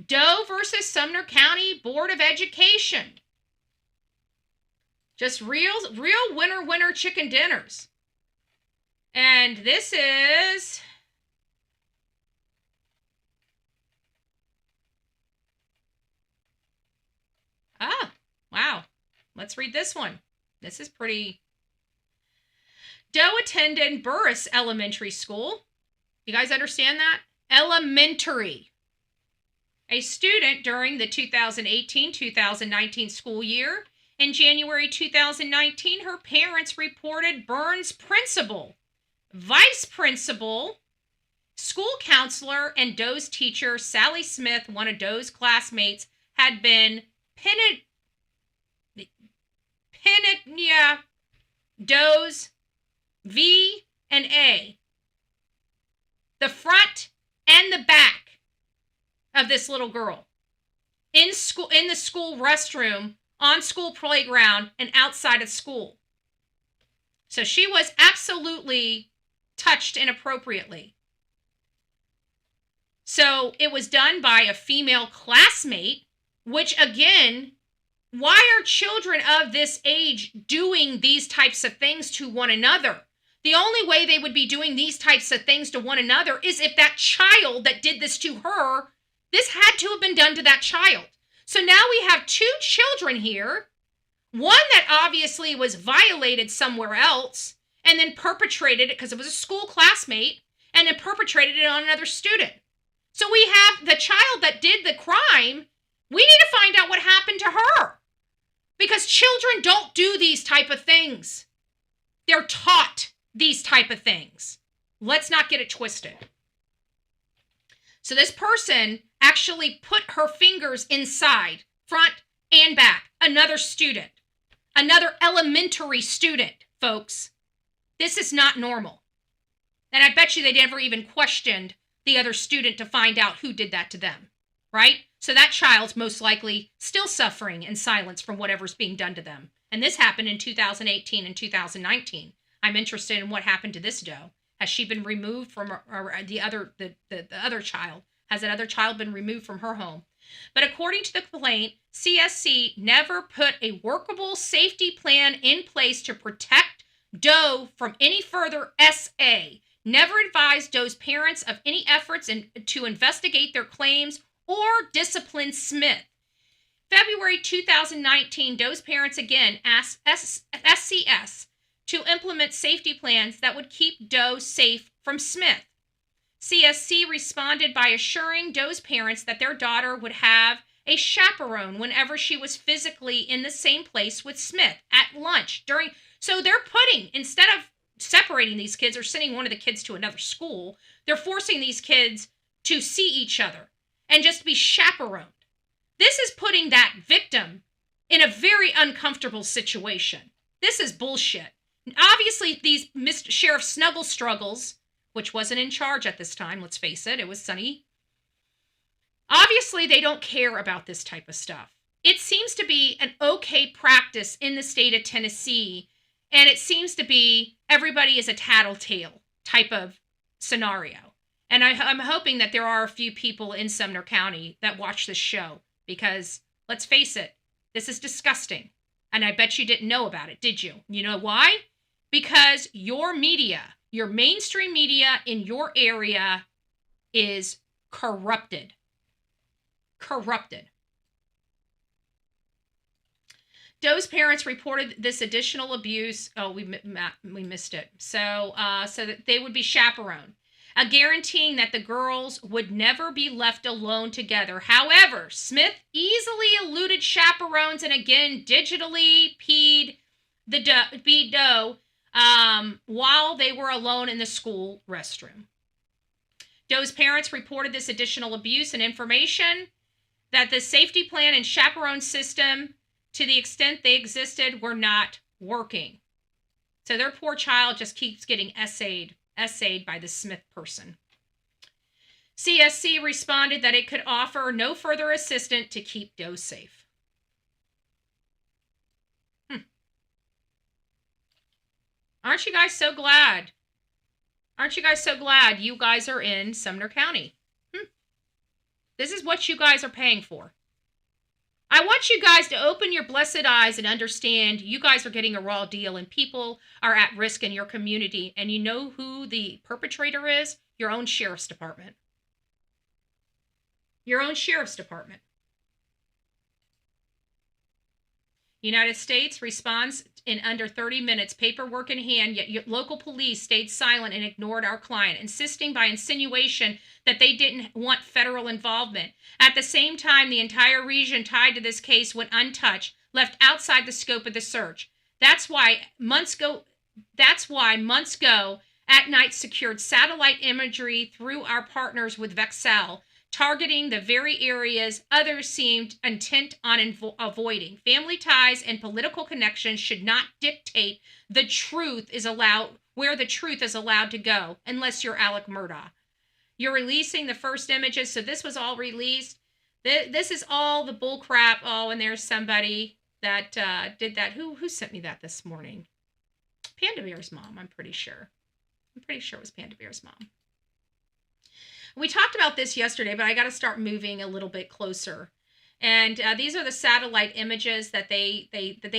Doe versus Sumner County Board of Education. Just real winner chicken dinners. And this is... wow. Let's read this one. This is pretty... Doe attended Burris Elementary School. You guys understand that? Elementary. a student during the 2018-2019 school year. In January 2019, her parents reported Burns' principal, vice principal, school counselor, and Doe's teacher, Sally Smith, one of Doe's classmates, had been Doe's V and A, the front and the back of this little girl, in the school restroom, on school playground, and outside of school. So she was absolutely touched inappropriately. So it was done by a female classmate, which again, why are children of this age doing these types of things to one another? The only way they would be doing these types of things to one another is if that child that did this to her, this had to have been done to that child. So now we have two children here, one that obviously was violated somewhere else and then perpetrated it because it was a school classmate and then perpetrated it on another student. So we have the child that did the crime. We need to find out what happened to her, because children don't do these type of things. They're taught these type of things. Let's not get it twisted. So this person actually put her fingers inside, front and back, another student, another elementary student, folks. This is not normal. And I bet you they never even questioned the other student to find out who did that to them, right? So that child's most likely still suffering in silence from whatever's being done to them. And this happened in 2018 and 2019. I'm interested in what happened to this Doe. Has she been removed from the other child? Has that other child been removed from her home? But according to the complaint, CSC never put a workable safety plan in place to protect Doe from any further SA, never advised Doe's parents of any efforts to investigate their claims or discipline Smith. February 2019, Doe's parents again asked SCS to implement safety plans that would keep Doe safe from Smith. CSC responded by assuring Doe's parents that their daughter would have a chaperone whenever she was physically in the same place with Smith at lunch so they're putting, instead of separating these kids or sending one of the kids to another school, they're forcing these kids to see each other and just be chaperoned. This is putting that victim in a very uncomfortable situation. This is bullshit. Obviously, these Sheriff Snuggle Struggles, which wasn't in charge at this time, let's face it, it was Sonny. Obviously, they don't care about this type of stuff. It seems to be an okay practice in the state of Tennessee, and it seems to be everybody is a tattletale type of scenario. And I'm hoping that there are a few people in Sumner County that watch this show, because let's face it, this is disgusting. And I bet you didn't know about it, did you? You know why? Because your media, your mainstream media in your area is corrupted. Corrupted. Doe's parents reported this additional abuse. Oh, we missed it. So that they would be chaperoned, guaranteeing that the girls would never be left alone together. However, Smith easily eluded chaperones and again digitally peed Doe while they were alone in the school restroom. Doe's parents reported this additional abuse and information that the safety plan and chaperone system, to the extent they existed, were not working. So their poor child just keeps getting essayed by the Smith person. CSC responded that it could offer no further assistance to keep Doe safe. Aren't you guys so glad? Aren't you guys so glad you guys are in Sumner County? This is what you guys are paying for. I want you guys to open your blessed eyes and understand you guys are getting a raw deal and people are at risk in your community. And you know who the perpetrator is? Your own sheriff's department. Your own sheriff's department. United States responds in under 30 minutes, paperwork in hand, yet local police stayed silent and ignored our client, insisting by insinuation that they didn't want federal involvement. At the same time, the entire region tied to this case went untouched, left outside the scope of the search. That's why months ago, At Night secured satellite imagery through our partners with Vexel, targeting the very areas others seemed intent on avoiding. Family ties and political connections should not dictate where the truth is allowed to go, unless you're Alec Murdaugh. You're releasing the first images, so this was all released. This is all the bull crap. Oh, and there's somebody that did that. Who sent me that this morning? Panda Bear's mom, I'm pretty sure. I'm pretty sure it was Panda Bear's mom. We talked about this yesterday, but I got to start moving a little bit closer. And these are the satellite images that they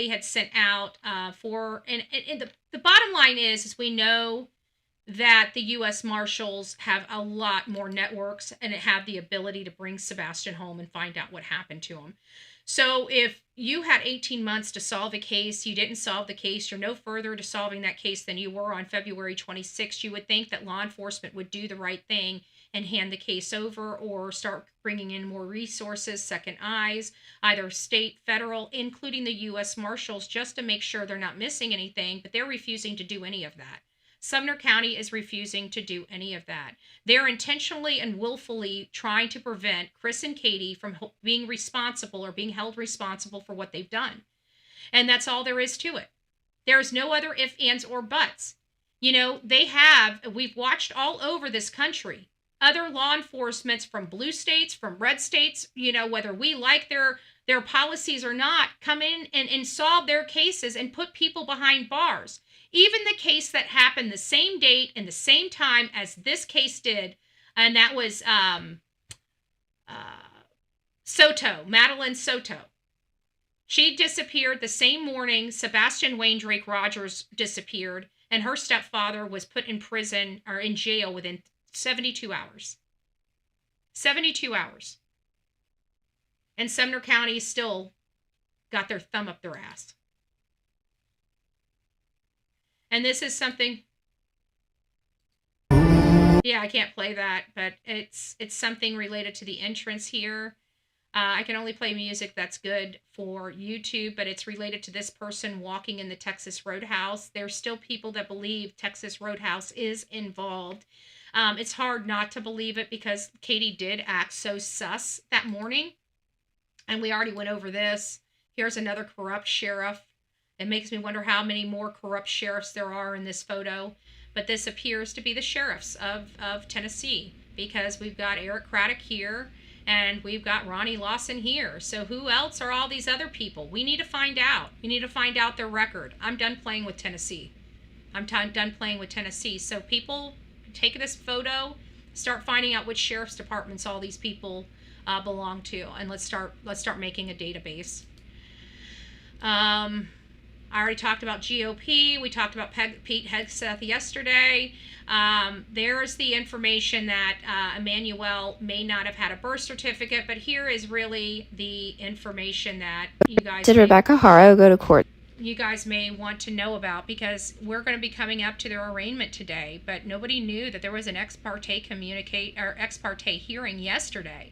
had sent out for. And the bottom line is we know that the U.S. Marshals have a lot more networks and have the ability to bring Sebastian home and find out what happened to him. So if you had 18 months to solve a case, you didn't solve the case, you're no further to solving that case than you were on February 26th, you would think that law enforcement would do the right thing and hand the case over or start bringing in more resources, second eyes, either state, federal, including the U.S. Marshals, just to make sure they're not missing anything, but they're refusing to do any of that. Sumner County is refusing to do any of that. They're intentionally and willfully trying to prevent Chris and Katie from being responsible or being held responsible for what they've done. And that's all there is to it. There's no other ifs, ands, or buts. You know, we've watched all over this country, other law enforcement from blue states, from red states, you know, whether we like their policies or not, come in and solve their cases and put people behind bars. Even the case that happened the same date and the same time as this case did, and that was Madeline Soto. She disappeared the same morning Sebastian Drake Rogers disappeared, and her stepfather was put in prison or in jail within 72 hours. 72 hours. And Sumner County still got their thumb up their ass. And this is something, yeah, I can't play that, but it's something related to the entrance here. I can only play music that's good for YouTube, but it's related to this person walking in the Texas Roadhouse. There's still people that believe Texas Roadhouse is involved. It's hard not to believe it because Katie did act so sus that morning. And we already went over this. Here's another corrupt sheriff. It makes me wonder how many more corrupt sheriffs there are in this photo. But this appears to be the sheriffs of Tennessee, because we've got Eric Craddock here and we've got Ronnie Lawson here. So who else are all these other people? We need to find out. We need to find out their record. I'm done playing with Tennessee. Done playing with Tennessee. So people, take this photo, start finding out which sheriff's departments all these people belong to, and let's start making a database. I already talked about GOP. We talked about Pete Hegseth yesterday. There's the information that Emmanuel may not have had a birth certificate, but here is really the information that you guys Did Rebecca Haro go to court? You guys may want to know about, because we're going to be coming up to their arraignment today, but nobody knew that there was an ex-parte hearing yesterday.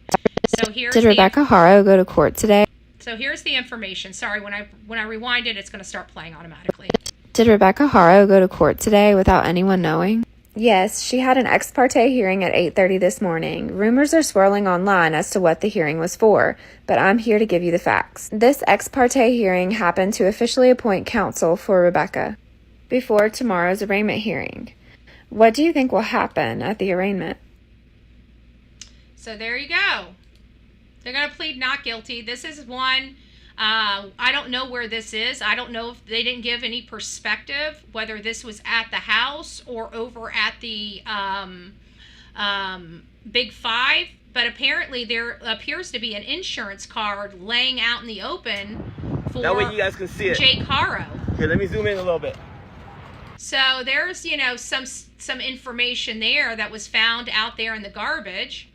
So here's Did Rebecca Haro go to court today? So here's the information. Sorry, when I rewind it, it's going to start playing automatically. Did Rebecca Haro go to court today without anyone knowing? Yes, she had an ex parte hearing at 8:30 this morning. Rumors are swirling online as to what the hearing was for, but I'm here to give you the facts. This ex parte hearing happened to officially appoint counsel for Rebecca before tomorrow's arraignment hearing. What do you think will happen at the arraignment? So there you go. They're going to plead not guilty. This is one, I don't know where this is. I don't know if they didn't give any perspective, whether this was at the house or over at the Big Five. But apparently there appears to be an insurance card laying out in the open for that way you guys can see it. Jake Haro. Here, let me zoom in a little bit. So there's, you know, some information there that was found out there in the garbage.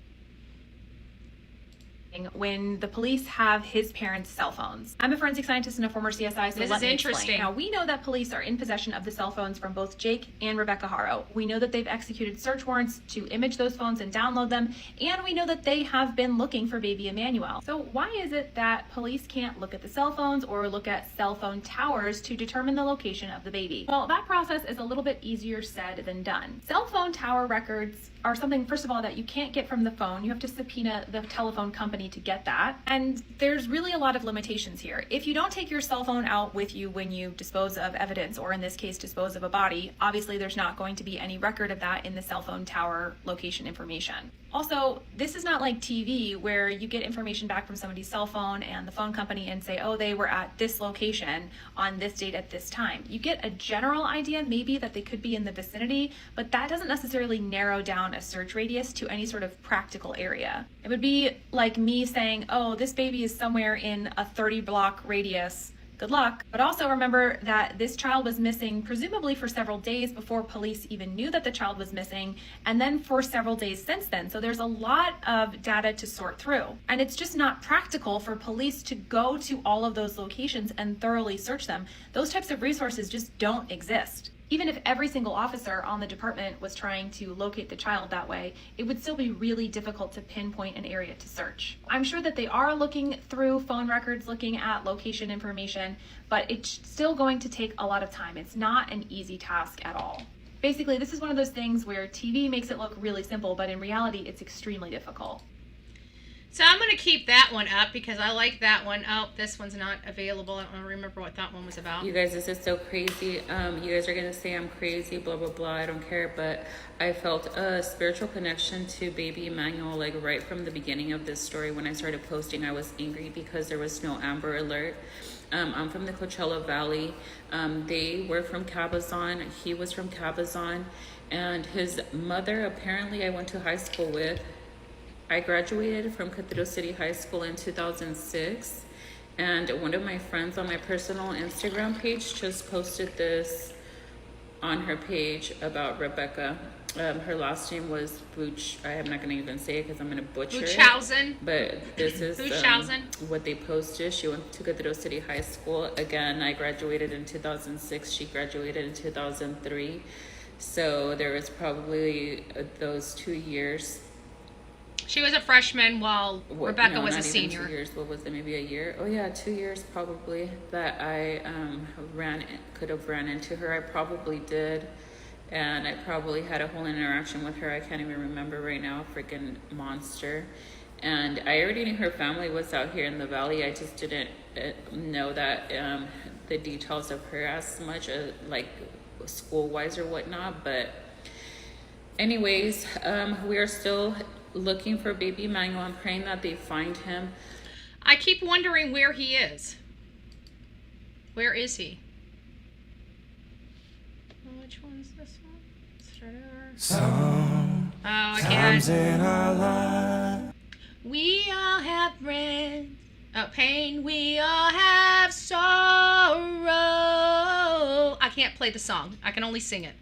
when the police have his parents' cell phones. I'm a forensic scientist and a former CSI, so this let is me interesting. Explain. Now, we know that police are in possession of the cell phones from both Jake and Rebecca Haro. We know that they've executed search warrants to image those phones and download them, and we know that they have been looking for baby Emmanuel. So why is it that police can't look at the cell phones or look at cell phone towers to determine the location of the baby? Well, that process is a little bit easier said than done. Cell phone tower records are something, first of all, that you can't get from the phone. You have to subpoena the telephone company to get that. And there's really a lot of limitations here. If you don't take your cell phone out with you when you dispose of evidence, or in this case, dispose of a body, obviously there's not going to be any record of that in the cell phone tower location information. Also, this is not like TV where you get information back from somebody's cell phone and the phone company and say, oh, they were at this location on this date at this time. You get a general idea maybe that they could be in the vicinity, but that doesn't necessarily narrow down a search radius to any sort of practical area. It would be like me saying, oh, this baby is somewhere in a 30-block radius. Good luck. But also remember that this child was missing presumably for several days before police even knew that the child was missing, and then for several days since then. So there's a lot of data to sort through. And it's just not practical for police to go to all of those locations and thoroughly search them. Those types of resources just don't exist. Even if every single officer on the department was trying to locate the child that way, it would still be really difficult to pinpoint an area to search. I'm sure that they are looking through phone records, looking at location information, but it's still going to take a lot of time. It's not an easy task at all. Basically, this is one of those things where TV makes it look really simple, but in reality, it's extremely difficult. So I'm going to keep that one up because I like that one. Oh, this one's not available. I don't remember what that one was about. You guys, this is so crazy. You guys are going to say I'm crazy, blah, blah, blah. I don't care. But I felt a spiritual connection to baby Emmanuel, like right from the beginning of this story. When I started posting, I was angry because there was no Amber Alert. I'm from the Coachella Valley. They were from Cabazon. He was from Cabazon. And his mother, apparently, I went to high school with. I graduated from Cathedral City High School in 2006, and one of my friends on my personal Instagram page just posted this on her page about Rebecca. Her last name was Booch. I am not going to even say it because I'm going to butcher Buchhausen. it. But this is what they posted. She went to Cathedral City High School. Again, I graduated in 2006. She graduated in 2003. So there was probably those 2 years. She was a freshman while Rebecca was a senior. 2 years. What was it? Maybe a year? Oh yeah, 2 years probably that I could have ran into her. I probably did, and I probably had a whole interaction with her. I can't even remember right now. Freaking monster. And I already knew her family was out here in the valley. I just didn't know that the details of her as much, like school-wise or whatnot. But anyways, we are still looking for baby Emmanuel. I'm praying that they find him. I keep wondering where he is. Where is he? Which one is this one? I can't. In our life. We all have pain. We all have sorrow. I can't play the song. I can only sing it.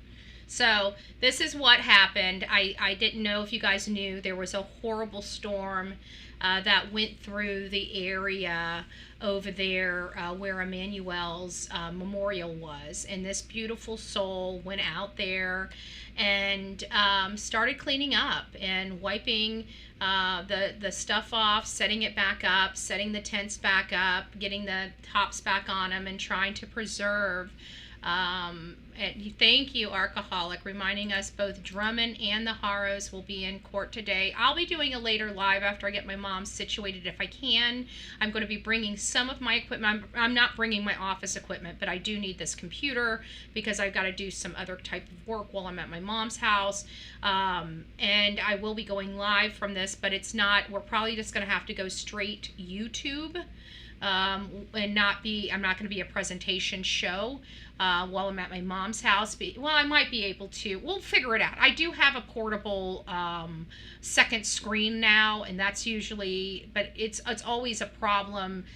So this is what happened. I didn't know if you guys knew there was a horrible storm that went through the area over there where Emmanuel's memorial was. And this beautiful soul went out there and started cleaning up and wiping the stuff off, setting it back up, setting the tents back up, getting the tops back on them, and trying to preserve. And thank you, Archaholic, reminding us both Drummond and the Haros will be in court today. I'll be doing a later live after I get my mom situated if I can. I'm going to be bringing some of my equipment. I'm not bringing my office equipment, but I do need this computer because I've got to do some other type of work while I'm at my mom's house. And I will be going live from this, but it's not, we're probably just going to have to go straight YouTube. And not be, I'm not going to be a presentation show while I'm at my mom's house. Well, I might be able to. We'll figure it out. I do have a portable second screen now, and that's usually, but it's always a problem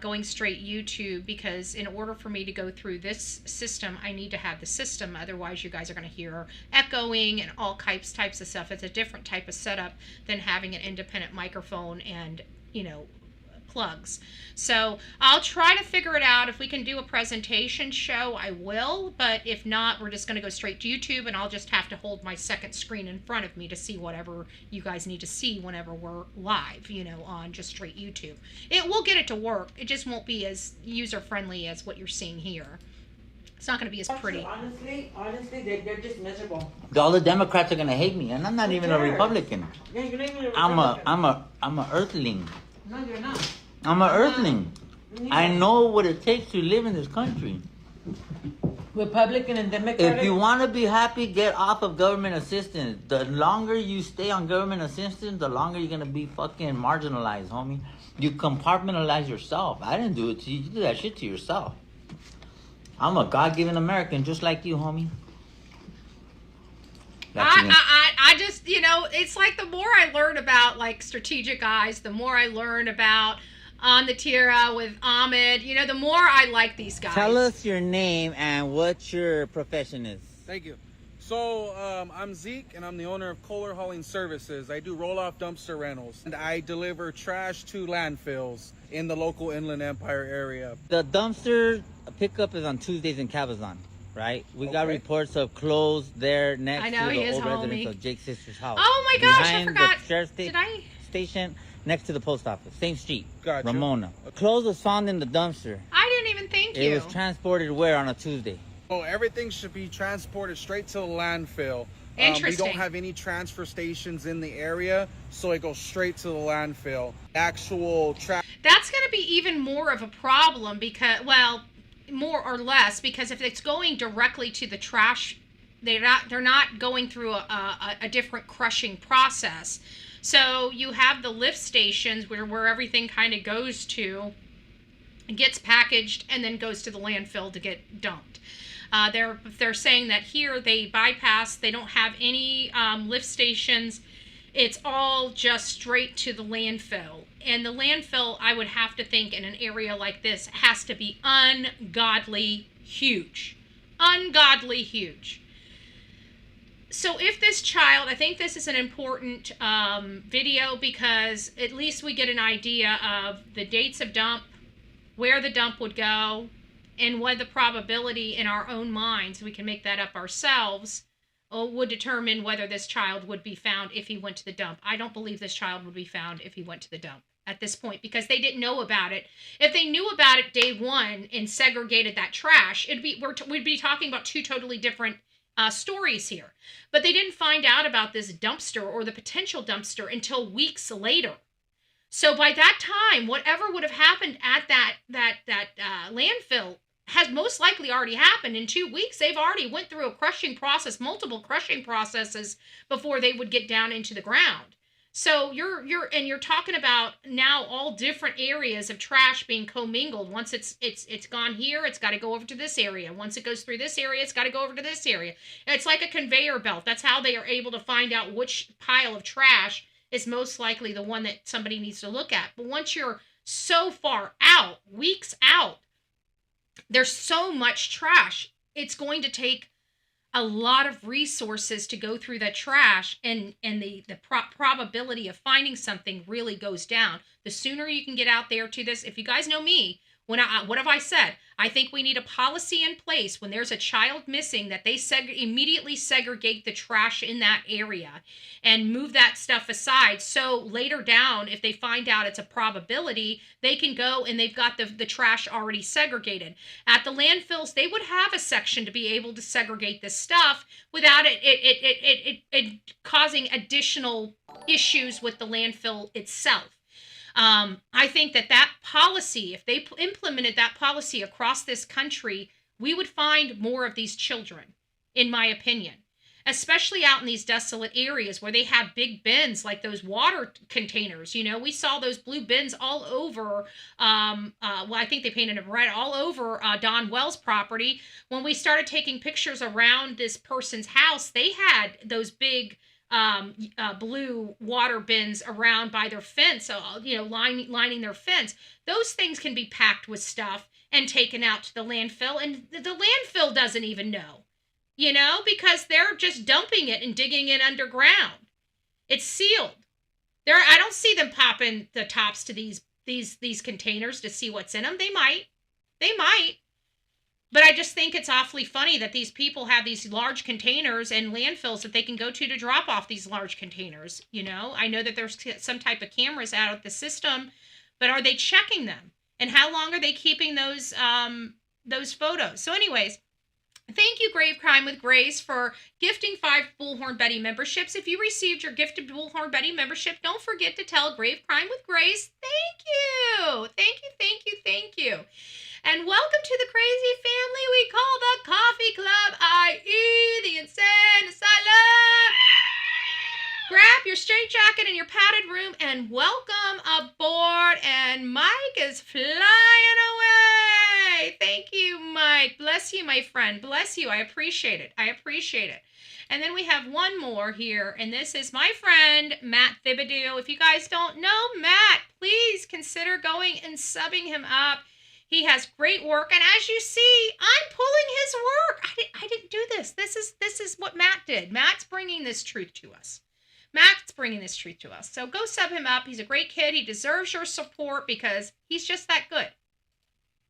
going straight YouTube, because in order for me to go through this system, I need to have the system. Otherwise, you guys are going to hear echoing and all types of stuff. It's a different type of setup than having an independent microphone and plugs. So I'll try to figure it out. If we can do a presentation show, I will. But if not, we're just going to go straight to YouTube, and I'll just have to hold my second screen in front of me to see whatever you guys need to see whenever we're live, on just straight YouTube. We'll get it to work. It just won't be as user-friendly as what you're seeing here. It's not going to be as pretty. Honestly, they're just miserable. All the Democrats are going to hate me, and I'm not even a Republican. Yeah, you're not even a Republican. I'm a earthling. No, you're not. I'm an earthling. I know what it takes to live in this country. Republican and Democratic. If you want to be happy, get off of government assistance. The longer you stay on government assistance, the longer you're going to be fucking marginalized, homie. You compartmentalize yourself. I didn't do it to you. You do that shit to yourself. I'm a God-given American just like you, homie. I just, it's like the more I learn about like strategic eyes, the more I learn about On the Tira with Ahmed, the more I like these guys. Tell us your name and what your profession is. Thank you. So I'm Zeke, and I'm the owner of Kohler Hauling Services. I do roll-off dumpster rentals, and I deliver trash to landfills in the local Inland Empire area. The dumpster pickup is on Tuesdays in Cabazon, right? We got reports of clothes there next to the old residence of Jake's sister's house. Oh my gosh, I forgot. Behind the sheriff's station, next to the post office, same street. Gotcha. Ramona. Clothes was found in the dumpster. I didn't even think you. It was transported where on a Tuesday? Oh, everything should be transported straight to the landfill. Interesting. We don't have any transfer stations in the area, so it goes straight to the landfill. Actual trash. That's going to be even more of a problem because, well, more or less, because if it's going directly to the trash, they're not going through a different crushing process. So you have the lift stations where everything kind of goes to, gets packaged, and then goes to the landfill to get dumped. They're saying that here they bypass, they don't have any lift stations. It's all just straight to the landfill. And the landfill, I would have to think, in an area like this, has to be ungodly huge. Ungodly huge. So if this child, I think this is an important video because at least we get an idea of the dates of dump, where the dump would go, and what the probability in our own minds, we can make that up ourselves, would determine whether this child would be found if he went to the dump. I don't believe this child would be found if he went to the dump at this point because they didn't know about it. If they knew about it day one and segregated that trash, we'd be talking about two totally different stories here. But they didn't find out about this dumpster or the potential dumpster until weeks later. So by that time, whatever would have happened at that landfill has most likely already happened. In 2 weeks, they've already went through a crushing process, multiple crushing processes before they would get down into the ground. So you're talking about now all different areas of trash being commingled. Once it's gone here, it's got to go over to this area. Once it goes through this area, it's got to go over to this area. It's like a conveyor belt. That's how they are able to find out which pile of trash is most likely the one that somebody needs to look at. But once you're so far out, weeks out, there's so much trash. It's going to take a lot of resources to go through that trash, and the probability of finding something really goes down. The sooner you can get out there to this, if you guys know me, what have I said? I think we need a policy in place when there's a child missing that they immediately segregate the trash in that area and move that stuff aside. So later down, if they find out it's a probability, they can go and they've got the trash already segregated. At the landfills, they would have a section to be able to segregate this stuff without it causing additional issues with the landfill itself. I think that policy, if they implemented that policy across this country, we would find more of these children, in my opinion, especially out in these desolate areas where they have big bins like those water containers. We saw those blue bins all over, I think they painted them red all over Don Wells' property. When we started taking pictures around this person's house, they had those big blue water bins around by their fence, lining their fence. Those things can be packed with stuff and taken out to the landfill, and the landfill doesn't even know, because they're just dumping it and digging it underground. It's sealed. I don't see them popping the tops to these containers to see what's in them. They might. But I just think it's awfully funny that these people have these large containers and landfills that they can go to drop off these large containers. You know, I know that there's some type of cameras out of the system, but are they checking them? And how long are they keeping those photos? So anyways, thank you, Grave Crime with Grace, for gifting 5 Bullhorn Betty memberships. If you received your gifted Bullhorn Betty membership, don't forget to tell Grave Crime with Grace, thank you. Thank you, thank you, thank you. And welcome to the crazy family we call the Coffee Club, i.e. the Insane Asylum. Grab your straitjacket and your padded room and welcome aboard. And Mike is flying away. Thank you, Mike. Bless you, my friend. Bless you. I appreciate it. I appreciate it. And then we have one more here, and this is my friend, Matt Thibodeau. If you guys don't know Matt, please consider going and subbing him up. He has great work, and as you see, I'm pulling his work. I didn't do this. This is what Matt did. Matt's bringing this truth to us. So go sub him up. He's a great kid. He deserves your support because he's just that good.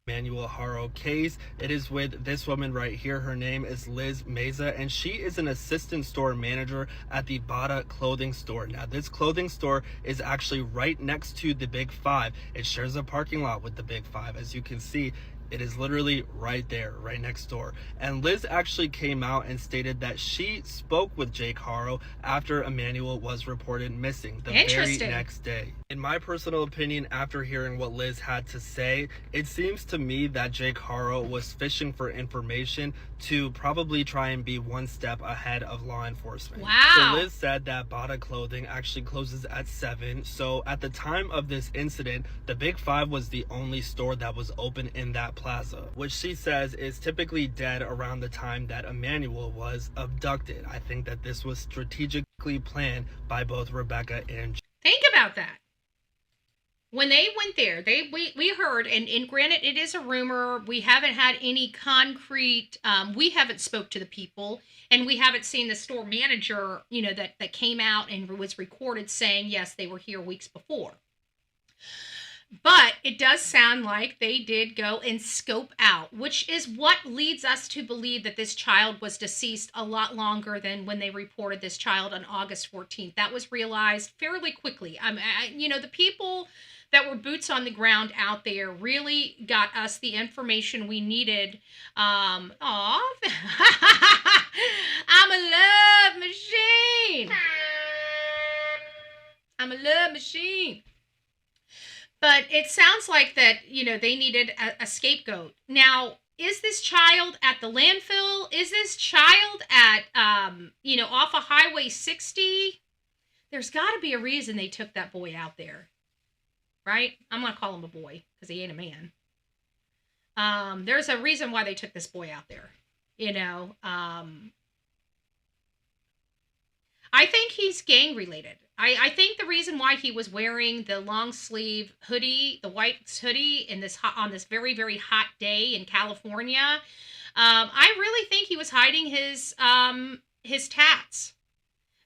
Emmanuel Haro case. It is with this woman right here. Her name is Liz Meza, and she is an assistant store manager at the Bada clothing store. Now, this clothing store is actually right next to the Big Five. It shares a parking lot with the Big Five. As you can see, it is literally right there, right next door. And Liz actually came out and stated that she spoke with Jake Haro after Emmanuel was reported missing the very next day. In my personal opinion, after hearing what Liz had to say, it seems to me that Jake Haro was fishing for information to probably try and be one step ahead of law enforcement. Wow. So Liz said that Bada Clothing actually closes at 7. So at the time of this incident, the Big Five was the only store that was open in that plaza, which she says is typically dead around the time that Emmanuel was abducted. I think that this was strategically planned by both Rebecca and Jake. Think about that. When they went there, we heard, and granted, it is a rumor. We haven't had any concrete, we haven't spoke to the people, and we haven't seen the store manager, you know, that came out and was recorded saying, yes, they were here weeks before. But it does sound like they did go and scope out, which is what leads us to believe that this child was deceased a lot longer than when they reported this child on August 14th. That was realized fairly quickly. You know, the people that were boots on the ground out there really got us the information we needed. I'm a love machine. I'm a love machine. But it sounds like that, you know, they needed a scapegoat. Now, is this child at the landfill? Is this child at, you know, off of Highway 60? There's got to be a reason they took that boy out there, right? I'm going to call him a boy because he ain't a man. There's a reason why they took this boy out there, you know. I think he's gang related. I think the reason why he was wearing the long sleeve hoodie, the white hoodie on this very, very hot day in California, I really think he was hiding his tats,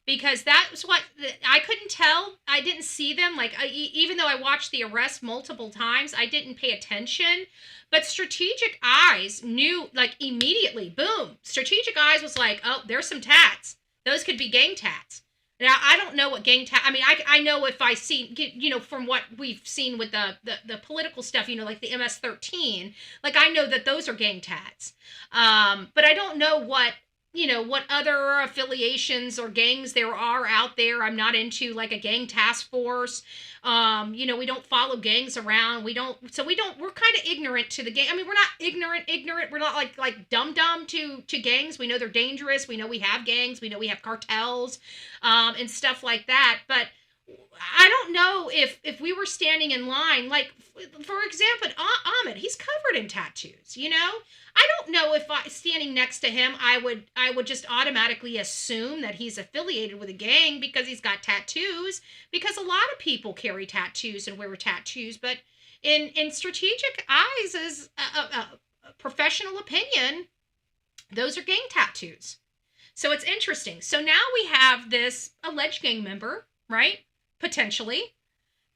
because that was what I couldn't tell. I didn't see them. Like, even though I watched the arrest multiple times, I didn't pay attention. But Strategic Eyes knew, like, immediately. Boom. Strategic Eyes was like, oh, there's some tats. Those could be gang tats. Now, I don't know what gang tat. I mean, I know if I see, you know, from what we've seen with the political stuff, you know, like the MS-13, like, I know that those are gang tats. But I don't know what, you know, what other affiliations or gangs there are out there. I'm not into, like, a gang task force. You know, we don't follow gangs around. We're kind of ignorant to the gang. I mean, we're not ignorant. We're not like dumb to gangs. We know they're dangerous. We know we have gangs. We know we have cartels, and stuff like that. But I don't know if we were standing in line, like, for example, Ahmed, he's covered in tattoos, you know? I don't know if standing next to him, I would just automatically assume that he's affiliated with a gang because he's got tattoos, because a lot of people carry tattoos and wear tattoos. But in Strategic Eyes' professional opinion, those are gang tattoos. So it's interesting. So now we have this alleged gang member, right? potentially,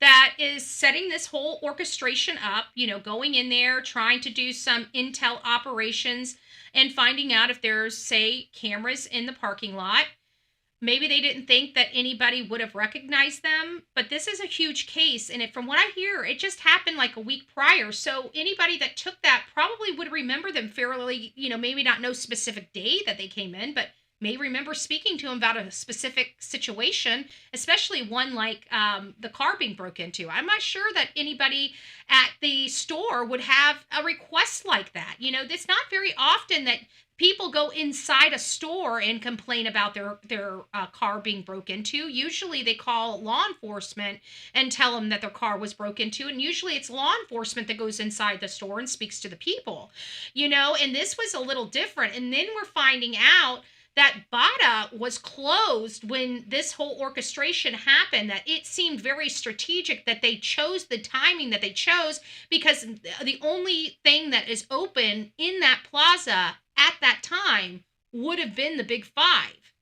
that is setting this whole orchestration up, going in there, trying to do some intel operations and finding out if there's, say, cameras in the parking lot. Maybe they didn't think that anybody would have recognized them, but this is a huge case. And from what I hear, it just happened like a week prior. So anybody that took that probably would remember them fairly, maybe not know specific day that they came in, but may remember speaking to them about a specific situation, especially one like the car being broke into. I'm not sure that anybody at the store would have a request like that. It's not very often that people go inside a store and complain about their car being broke into. Usually they call law enforcement and tell them that their car was broke into. And usually it's law enforcement that goes inside the store and speaks to the people, and this was a little different. And then we're finding out that BADA was closed when this whole orchestration happened, that it seemed very strategic that they chose the timing that they chose, because the only thing that is open in that plaza at that time would have been the Big Five,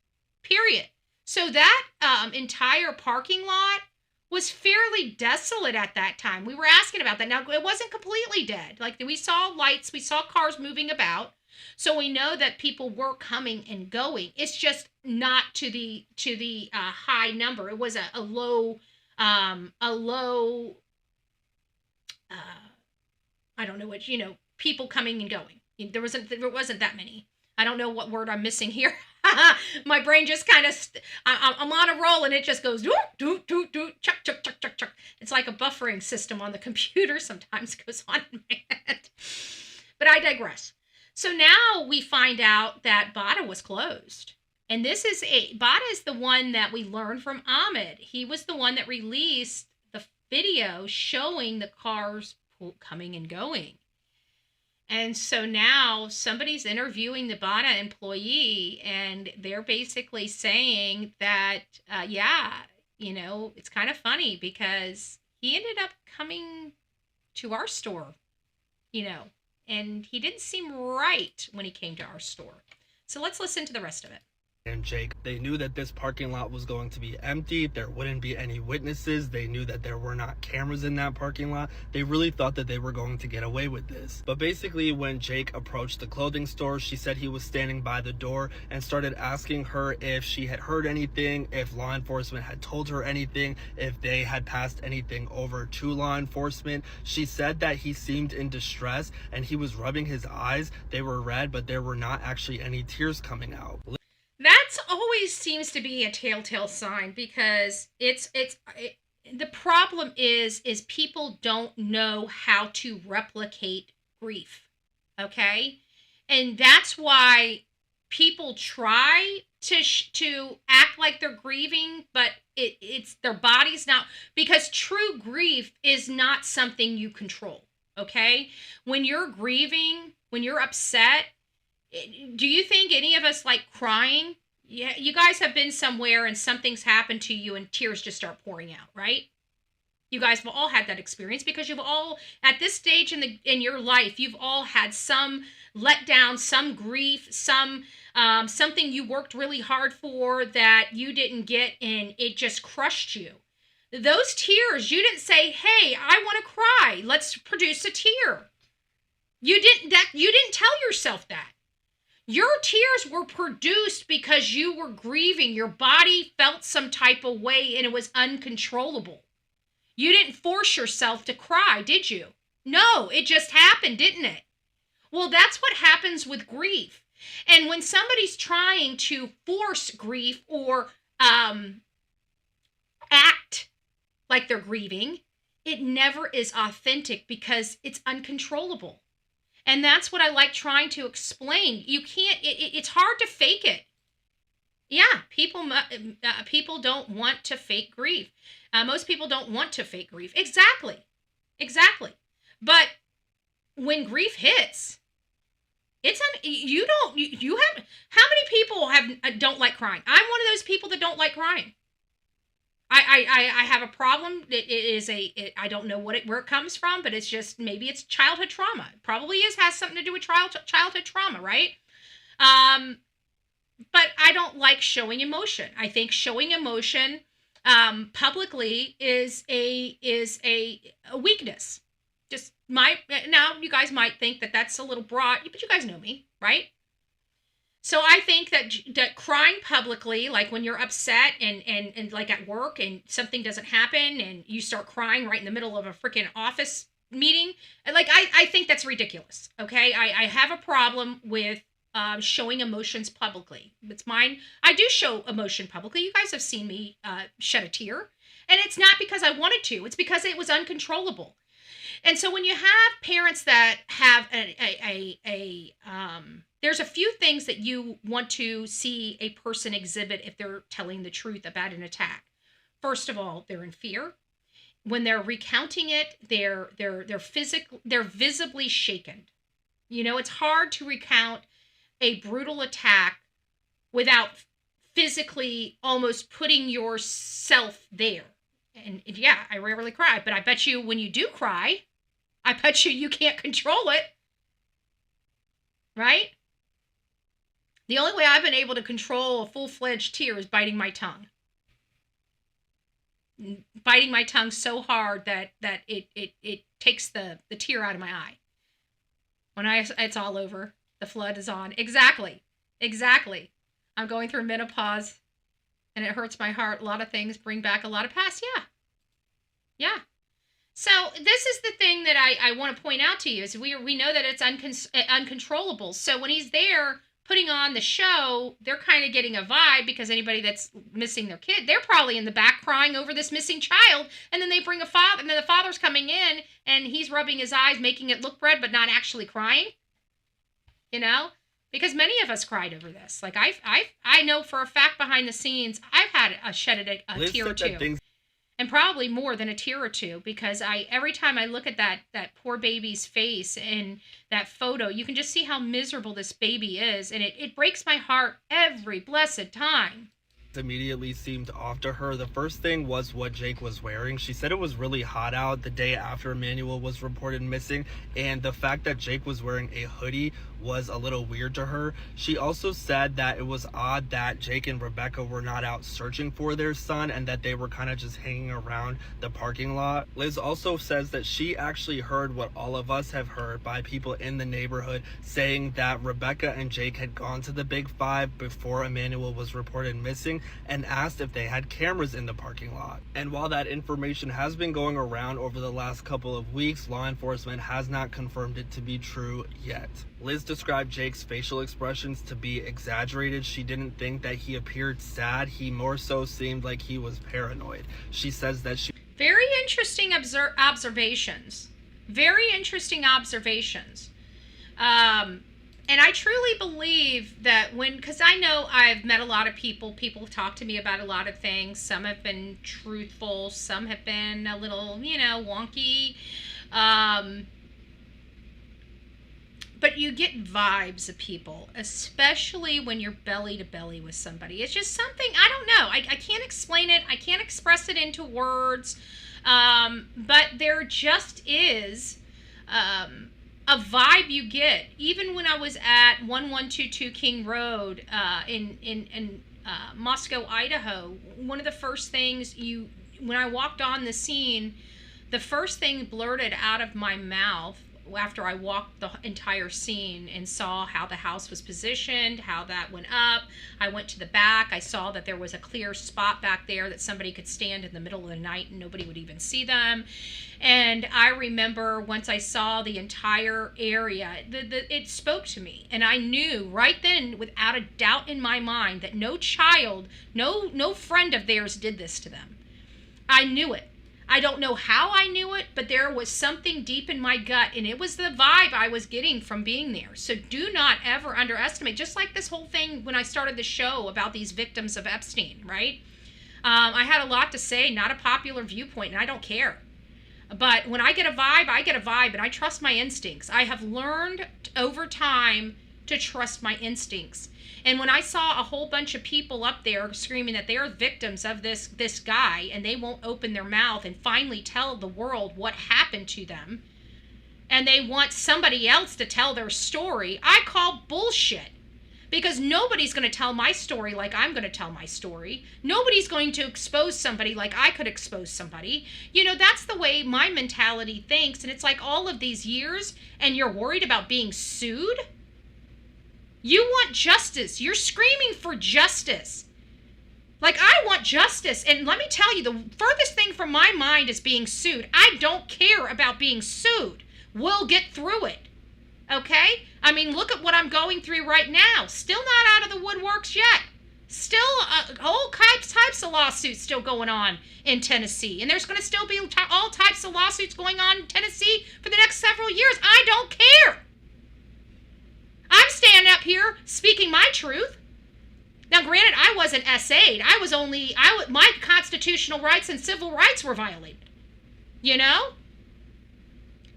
period. So that entire parking lot was fairly desolate at that time. We were asking about that. Now, it wasn't completely dead. Like, we saw lights, we saw cars moving about. So we know that people were coming and going. It's just not to the high number. It was a low, I don't know what, people coming and going. There wasn't that many. I don't know what word I'm missing here. My brain just kind of, I'm on a roll and it just goes, chuck, chuck, chuck, chuck, chuck. It's like a buffering system on the computer sometimes goes on in my head. But I digress. So now we find out that BADA was closed. And BADA is the one that we learned from Ahmed. He was the one that released the video showing the cars coming and going. And so now somebody's interviewing the BADA employee, and they're basically saying that, it's kind of funny because he ended up coming to our store, and he didn't seem right when he came to our store. So let's listen to the rest of it. And Jake, they knew that this parking lot was going to be empty. There wouldn't be any witnesses. They knew that there were not cameras in that parking lot. They really thought that they were going to get away with this. But basically, when Jake approached the clothing store, she said he was standing by the door and started asking her if she had heard anything, if law enforcement had told her anything, if they had passed anything over to law enforcement. She said that he seemed in distress and he was rubbing his eyes. They were red, but there were not actually any tears coming out. That's always seems to be a telltale sign, because the problem is people don't know how to replicate grief. Okay. And that's why people try to act like they're grieving, but it's their body's not, because true grief is not something you control. Okay. When you're grieving, when you're upset, do you think any of us like crying? Yeah, you guys have been somewhere and something's happened to you and tears just start pouring out, right? You guys have all had that experience, because you've all, at this stage in your life, you've all had some letdown, some grief, some something you worked really hard for that you didn't get, and it just crushed you. Those tears, you didn't say, "Hey, I want to cry. Let's produce a tear." You didn't tell yourself that. Your tears were produced because you were grieving. Your body felt some type of way and it was uncontrollable. You didn't force yourself to cry, did you? No, it just happened, didn't it? Well, that's what happens with grief. And when somebody's trying to force grief or act like they're grieving, it never is authentic because it's uncontrollable. And that's what I like trying to explain. You can't, it's hard to fake it. Yeah, people don't want to fake grief. Most people don't want to fake grief. Exactly. But when grief hits, you have, how many people don't like crying? I'm one of those people that don't like crying. I have a problem. I don't know where it comes from, but it's just, maybe it's childhood trauma. It probably has something to do with childhood trauma, right? But I don't like showing emotion. I think showing emotion publicly is a weakness. Just now you guys might think that that's a little broad, but you guys know me, right? So I think that crying publicly, like when you're upset and like at work and something doesn't happen and you start crying right in the middle of a freaking office meeting, like I think that's ridiculous. Okay, I have a problem with showing emotions publicly. It's mine. I do show emotion publicly. You guys have seen me shed a tear, and it's not because I wanted to. It's because it was uncontrollable. And so when you have parents that have there's a few things that you want to see a person exhibit if they're telling the truth about an attack. First of all, they're in fear. When they're recounting it, they're visibly shaken. You know, it's hard to recount a brutal attack without physically almost putting yourself there. And yeah, I rarely cry, but I bet you when you do cry, I bet you can't control it. Right? The only way I've been able to control a full-fledged tear is biting my tongue. Biting my tongue so hard that it takes the tear out of my eye. When it's all over, the flood is on. Exactly. I'm going through menopause, and it hurts my heart. A lot of things bring back a lot of past. Yeah. So this is the thing that I want to point out to you is we know that it's uncontrollable. So when he's there putting on the show, they're kind of getting a vibe because anybody that's missing their kid, they're probably in the back crying over this missing child. And then they bring a father, and then the father's coming in and he's rubbing his eyes, making it look red, but not actually crying. You know, because many of us cried over this. Like I know for a fact behind the scenes, I've had shed a tear or two. And probably more than a tear or two, because every time I look at that poor baby's face in that photo, you can just see how miserable this baby is. And it breaks my heart every blessed time. Immediately seemed off to her. The first thing was what Jake was wearing. She said it was really hot out the day after Emmanuel was reported missing, and the fact that Jake was wearing a hoodie was a little weird to her. She also said that it was odd that Jake and Rebecca were not out searching for their son and that they were kind of just hanging around the parking lot. Liz also says that she actually heard what all of us have heard by people in the neighborhood, saying that Rebecca and Jake had gone to the Big Five before Emmanuel was reported missing and asked if they had cameras in the parking lot. And while that information has been going around over the last couple of weeks, law enforcement has not confirmed it to be true yet. Liz described Jake's facial expressions to be exaggerated. She didn't think that he appeared sad. He more so seemed like he was paranoid. She says that she... Very interesting observations. Very interesting observations. And I truly believe that because I know I've met a lot of people have talked to me about a lot of things. Some have been truthful, some have been a little, wonky. But you get vibes of people, especially when you're belly to belly with somebody. It's just something, I don't know. I can't explain it. I can't express it into words. But there just is a vibe you get. Even when I was at 1122 King Road in Moscow, Idaho, one of the first things when I walked on the scene, the first thing blurted out of my mouth after I walked the entire scene and saw how the house was positioned, how that went up. I went to the back. I saw that there was a clear spot back there that somebody could stand in the middle of the night and nobody would even see them. And I remember once I saw the entire area, it spoke to me. And I knew right then, without a doubt in my mind, that no child, no friend of theirs did this to them. I knew it. I don't know how I knew it, but there was something deep in my gut, and it was the vibe I was getting from being there. So do not ever underestimate, just like this whole thing when I started the show about these victims of Epstein, right? I had a lot to say, not a popular viewpoint, and I don't care. But when I get a vibe, I get a vibe, and I trust my instincts. I have learned over time to trust my instincts. And when I saw a whole bunch of people up there screaming that they are victims of this guy and they won't open their mouth and finally tell the world what happened to them, and they want somebody else to tell their story, I call bullshit. because nobody's going to tell my story like I'm going to tell my story. Nobody's going to expose somebody like I could expose somebody. You know, that's the way my mentality thinks. And it's like all of these years and you're worried about being sued. You want justice. You're screaming for justice. Like, I want justice. And let me tell you, the furthest thing from my mind is being sued. I don't care about being sued. We'll get through it. Okay? I mean, look at what I'm going through right now. Still not out of the woodworks yet. Still all types of lawsuits still going on in Tennessee. And there's going to still be all types of lawsuits going on in Tennessee for the next several years. I don't care. I'm standing up here speaking my truth. Now, granted, I wasn't SA'd. My constitutional rights and civil rights were violated. You know?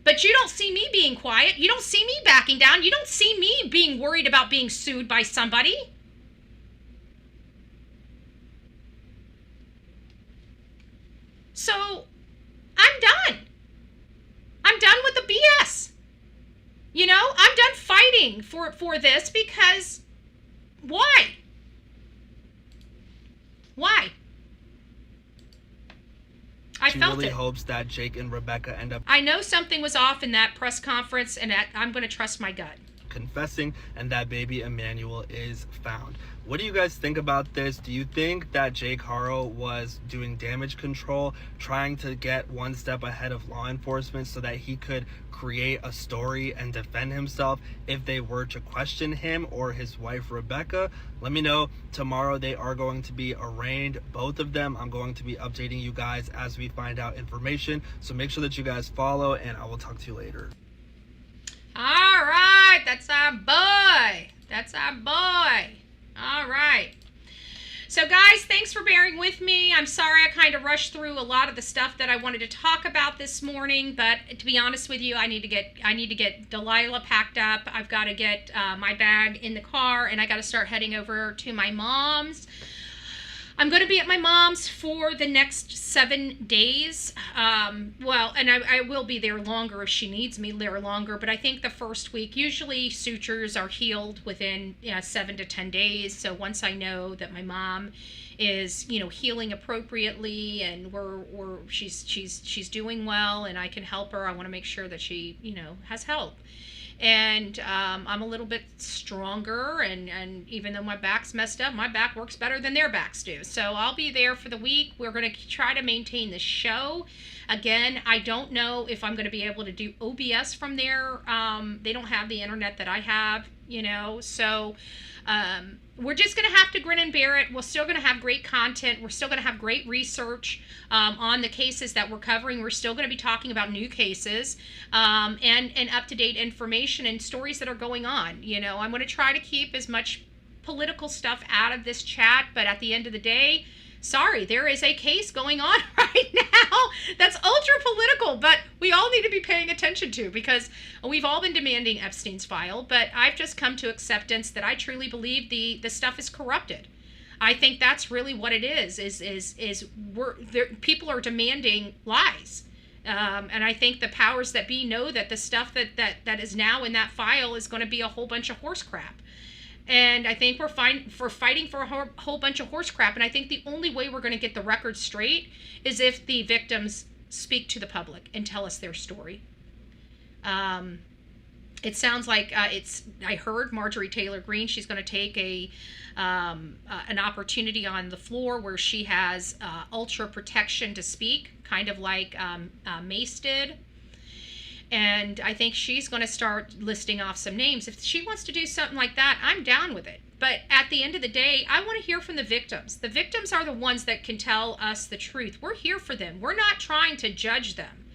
But you don't see me being quiet. You don't see me backing down. You don't see me being worried about being sued by somebody. So, I'm done. I'm done with the BS. You know, I'm done fighting for this because why? Why? I she felt really it. hopes that Jake and Rebecca end up I know something was off in that press conference, and I'm going to trust my gut. confessing and that baby Emmanuel is found. What do you guys think about this? Do you think that Jake Haro was doing damage control, trying to get one step ahead of law enforcement so that he could create a story and defend himself if they were to question him or his wife Rebecca? Let me know. Tomorrow they are going to be arraigned, both of them. I'm going to be updating you guys as we find out information, so make sure that you guys follow, and I will talk to you later. All right, that's our boy. That's our boy. All right. So guys, thanks for bearing with me. I'm sorry I kind of rushed through a lot of the stuff that I wanted to talk about this morning, but to be honest with you, I need to get Delilah packed up. I've got to get my bag in the car, and I got to start heading over to my mom's. I'm going to be at my mom's for the next 7 days. Well, and I will be there longer if she needs me there longer, but I think the first week, usually sutures are healed within 7 to 10 days. So once I know that my mom is, healing appropriately and she's doing well and I can help her, I want to make sure that she, has help. And I'm a little bit stronger, and even though my back's messed up, my back works better than their backs do. So I'll be there for the week. We're going to try to maintain the show. Again, I don't know if I'm going to be able to do OBS from there. They don't have the internet that I have, so we're just going to have to grin and bear it. We're still going to have great content. We're still going to have great research on the cases that we're covering. We're still going to be talking about new cases and up-to-date information and stories that are going on. I'm going to try to keep as much political stuff out of this chat, but at the end of the day, sorry, there is a case going on right now that's ultra political, but we all need to be paying attention to because we've all been demanding Epstein's file, but I've just come to acceptance that I truly believe the stuff is corrupted. I think that's really what it is people are demanding lies. And I think the powers that be know that the stuff that is now in that file is going to be a whole bunch of horse crap. And I think we're fighting for a whole bunch of horse crap. And I think the only way we're going to get the record straight is if the victims speak to the public and tell us their story. It sounds like I heard Marjorie Taylor Greene, she's going to take an opportunity on the floor where she has ultra protection to speak, kind of like Mace did. And I think she's going to start listing off some names. If she wants to do something like that, I'm down with it. But at the end of the day, I want to hear from the victims. The victims are the ones that can tell us the truth. We're here for them. We're not trying to judge them,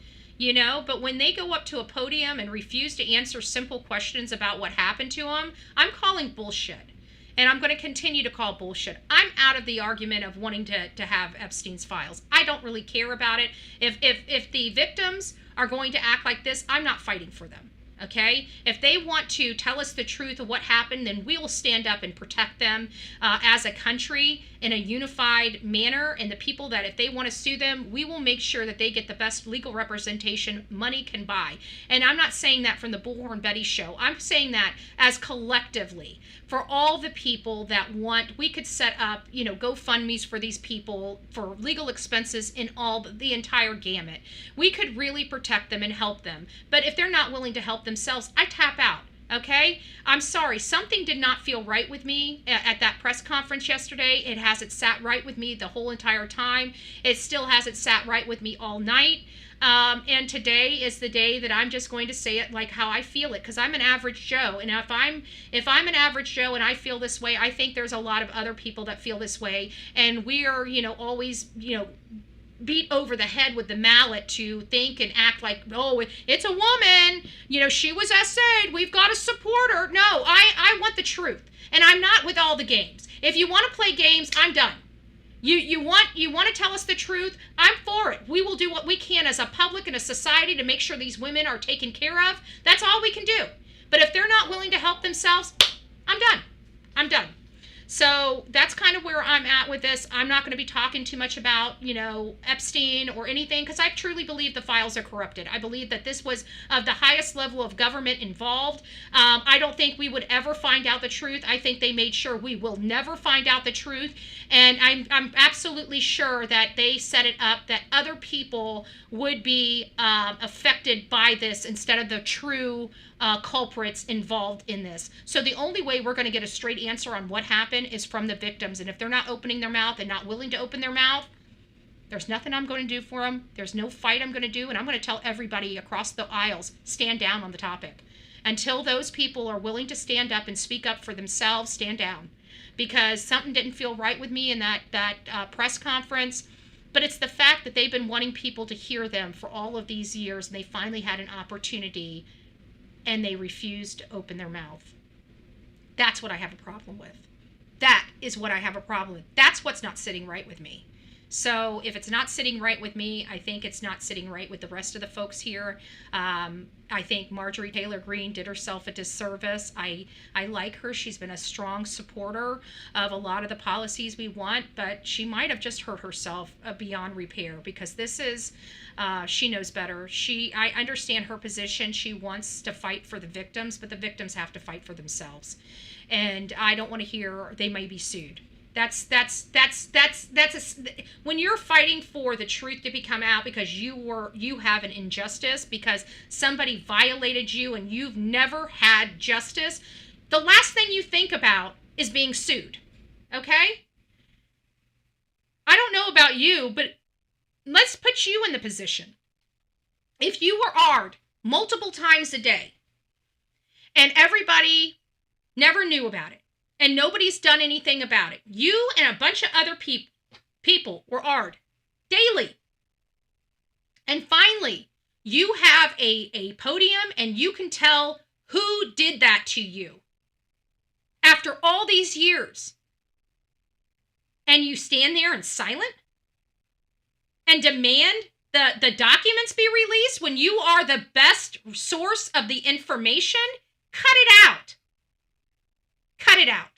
but when they go up to a podium and refuse to answer simple questions about what happened to them, I'm calling bullshit. And I'm going to continue to call bullshit. I'm out of the argument of wanting to have Epstein's files. I don't really care about it. If the victims are going to act like this, I'm not fighting for them, okay? If they want to tell us the truth of what happened, then we will stand up and protect them as a country in a unified manner. And the people that, if they want to sue them, we will make sure that they get the best legal representation money can buy. And I'm not saying that from the Bullhorn Betty show. I'm saying that as collectively for all the people that want, we could set up, GoFundMe's for these people for legal expenses in all the entire gamut. We could really protect them and help them. But if they're not willing to help themselves, I tap out. Okay? I'm sorry. Something did not feel right with me at that press conference yesterday. It hasn't sat right with me the whole entire time. It still hasn't sat right with me all night. And today is the day that I'm just going to say it like how I feel it, because I'm an average Joe. And if I'm an average Joe and I feel this way, I think there's a lot of other people that feel this way. And we are, always, beat over the head with the mallet to think and act like, oh, it's a woman, she was essayed, we've got to support her. No, I want the truth, and I'm not with all the games. If you want to play games, I'm done. You want to tell us the truth, I'm for it. We will do what we can as a public and a society to make sure these women are taken care of. That's all we can do. But if they're not willing to help themselves, I'm done. So that's kind of where I'm at with this. I'm not going to be talking too much about, Epstein or anything, because I truly believe the files are corrupted. I believe that this was of the highest level of government involved. I don't think we would ever find out the truth. I think they made sure we will never find out the truth. And I'm absolutely sure that they set it up that other people would be affected by this instead of the true culprits involved in this. So the only way we're going to get a straight answer on what happened is from the victims. And if they're not opening their mouth and not willing to open their mouth, there's nothing I'm going to do for them. There's no fight I'm going to do. And I'm going to tell everybody across the aisles, stand down on the topic. Until those people are willing to stand up and speak up for themselves, stand down. Because something didn't feel right with me in that press conference. But it's the fact that they've been wanting people to hear them for all of these years, and they finally had an opportunity and they refused to open their mouth. That's what I have a problem with. That is what I have a problem with. That's what's not sitting right with me. So if it's not sitting right with me, I think it's not sitting right with the rest of the folks here. I think Marjorie Taylor Greene did herself a disservice. I like her. She's been a strong supporter of a lot of the policies we want, but she might have just hurt herself beyond repair, because this is, she knows better. I understand her position. She wants to fight for the victims, but the victims have to fight for themselves. And I don't want to hear they may be sued. When you're fighting for the truth to come out because you have an injustice, because somebody violated you and you've never had justice, the last thing you think about is being sued. Okay? I don't know about you, but let's put you in the position. If you were AR'd multiple times a day and everybody never knew about it, and nobody's done anything about it. You and a bunch of other people were AR'd daily. And finally, you have a podium and you can tell who did that to you. After all these years. And you stand there in silent and demand the documents be released when you are the best source of the information? Cut it out. Cut it out.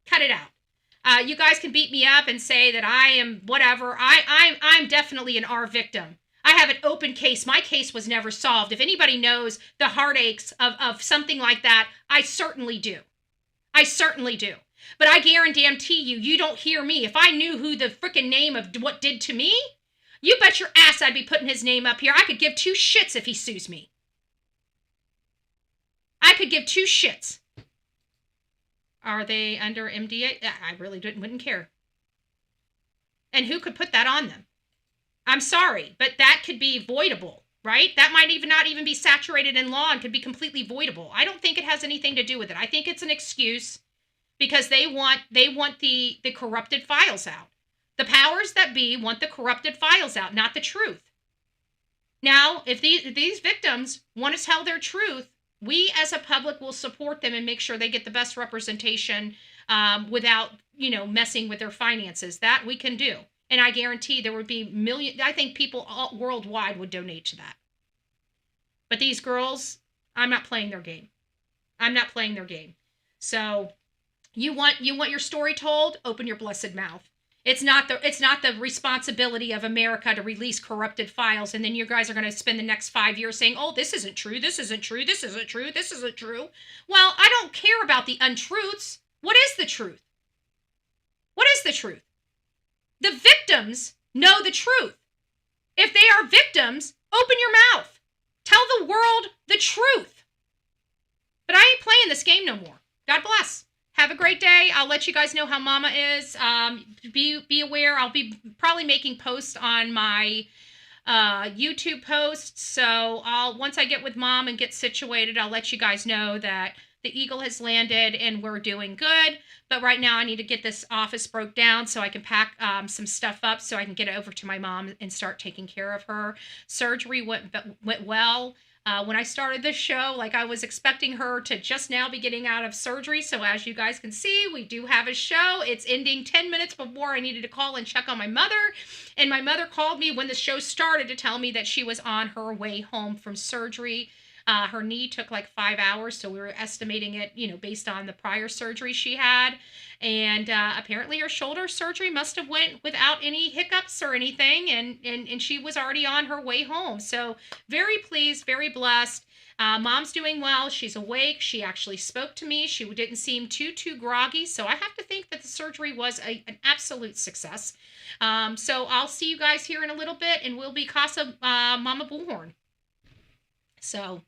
Cut it out. You guys can beat me up and say that I am whatever. I'm definitely an R victim. I have an open case. My case was never solved. If anybody knows the heartaches of something like that, I certainly do. I certainly do. But I guarantee you don't hear me. If I knew who the frickin' name of what did to me, you bet your ass I'd be putting his name up here. I could give two shits if he sues me. I could give two shits. Are they under MDA? I really wouldn't care. And who could put that on them? I'm sorry, but that could be voidable, right? That might not even be saturated in law and could be completely voidable. I don't think it has anything to do with it. I think it's an excuse because they want the corrupted files out. The powers that be want the corrupted files out, not the truth. Now, if these victims want to tell their truth, we as a public will support them and make sure they get the best representation without, messing with their finances. That we can do. And I guarantee there would be millions. I think people worldwide would donate to that. But these girls, I'm not playing their game. I'm not playing their game. So you want your story told? Open your blessed mouth. It's not the responsibility of America to release corrupted files, and then you guys are going to spend the next 5 years saying, "Oh, this isn't true. This isn't true. This isn't true. This isn't true." Well, I don't care about the untruths. What is the truth? What is the truth? The victims know the truth. If they are victims, open your mouth. Tell the world the truth. But I ain't playing this game no more. God bless. Have a great day. I'll let you guys know how Mama is. Be aware. I'll be probably making posts on my YouTube posts. So once I get with Mom and get situated, I'll let you guys know that the Eagle has landed and we're doing good. But right now I need to get this office broke down so I can pack some stuff up so I can get it over to my mom and start taking care of her. Surgery went well. When I started this show, I was expecting her to just now be getting out of surgery. So as you guys can see, we do have a show. It's ending 10 minutes before I needed to call and check on my mother. And my mother called me when the show started to tell me that she was on her way home from surgery. Her knee took 5 hours, so we were estimating it, based on the prior surgery she had. And apparently her shoulder surgery must have went without any hiccups or anything, and she was already on her way home. So very pleased, very blessed. Mom's doing well. She's awake. She actually spoke to me. She didn't seem too groggy, so I have to think that the surgery was an absolute success. So I'll see you guys here in a little bit, and we'll be Casa Mama Bullhorn. So...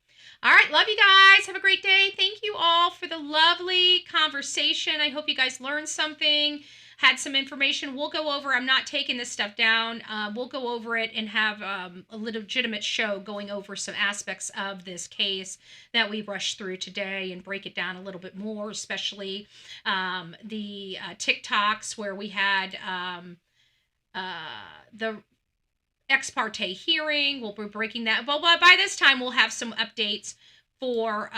all right, love you guys. Have a great day. Thank you all for the lovely conversation. I hope you guys learned something, had some information. We'll go over, I'm not taking this stuff down. We'll go over it and have a legitimate show going over some aspects of this case that we rushed through today and break it down a little bit more, especially the TikToks where we had the ex-parte hearing. We'll be breaking that. Well, by this time, we'll have some updates for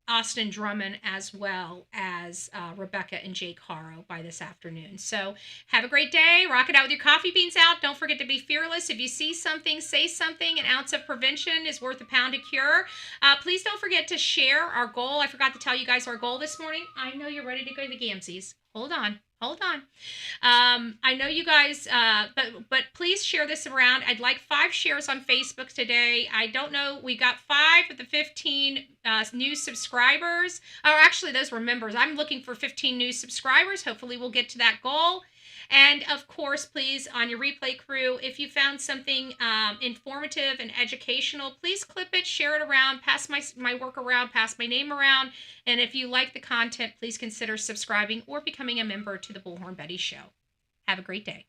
Austin Drummond as well as Rebecca and Jake Haro by this afternoon. So have a great day. Rock it out with your coffee beans out. Don't forget to be fearless. If you see something, say something. An ounce of prevention is worth a pound of cure. Please don't forget to share our goal. I forgot to tell you guys our goal this morning. I know you're ready to go to the Gamsies. Hold on. I know you guys, but please share this around. I'd like 5 shares on Facebook today. I don't know. We got 5 of the 15 new subscribers. Oh, actually, those were members. I'm looking for 15 new subscribers. Hopefully, we'll get to that goal. And of course, please, on your replay crew, if you found something informative and educational, please clip it, share it around, pass my work around, pass my name around. And if you like the content, please consider subscribing or becoming a member to the Bullhorn Betty Show. Have a great day.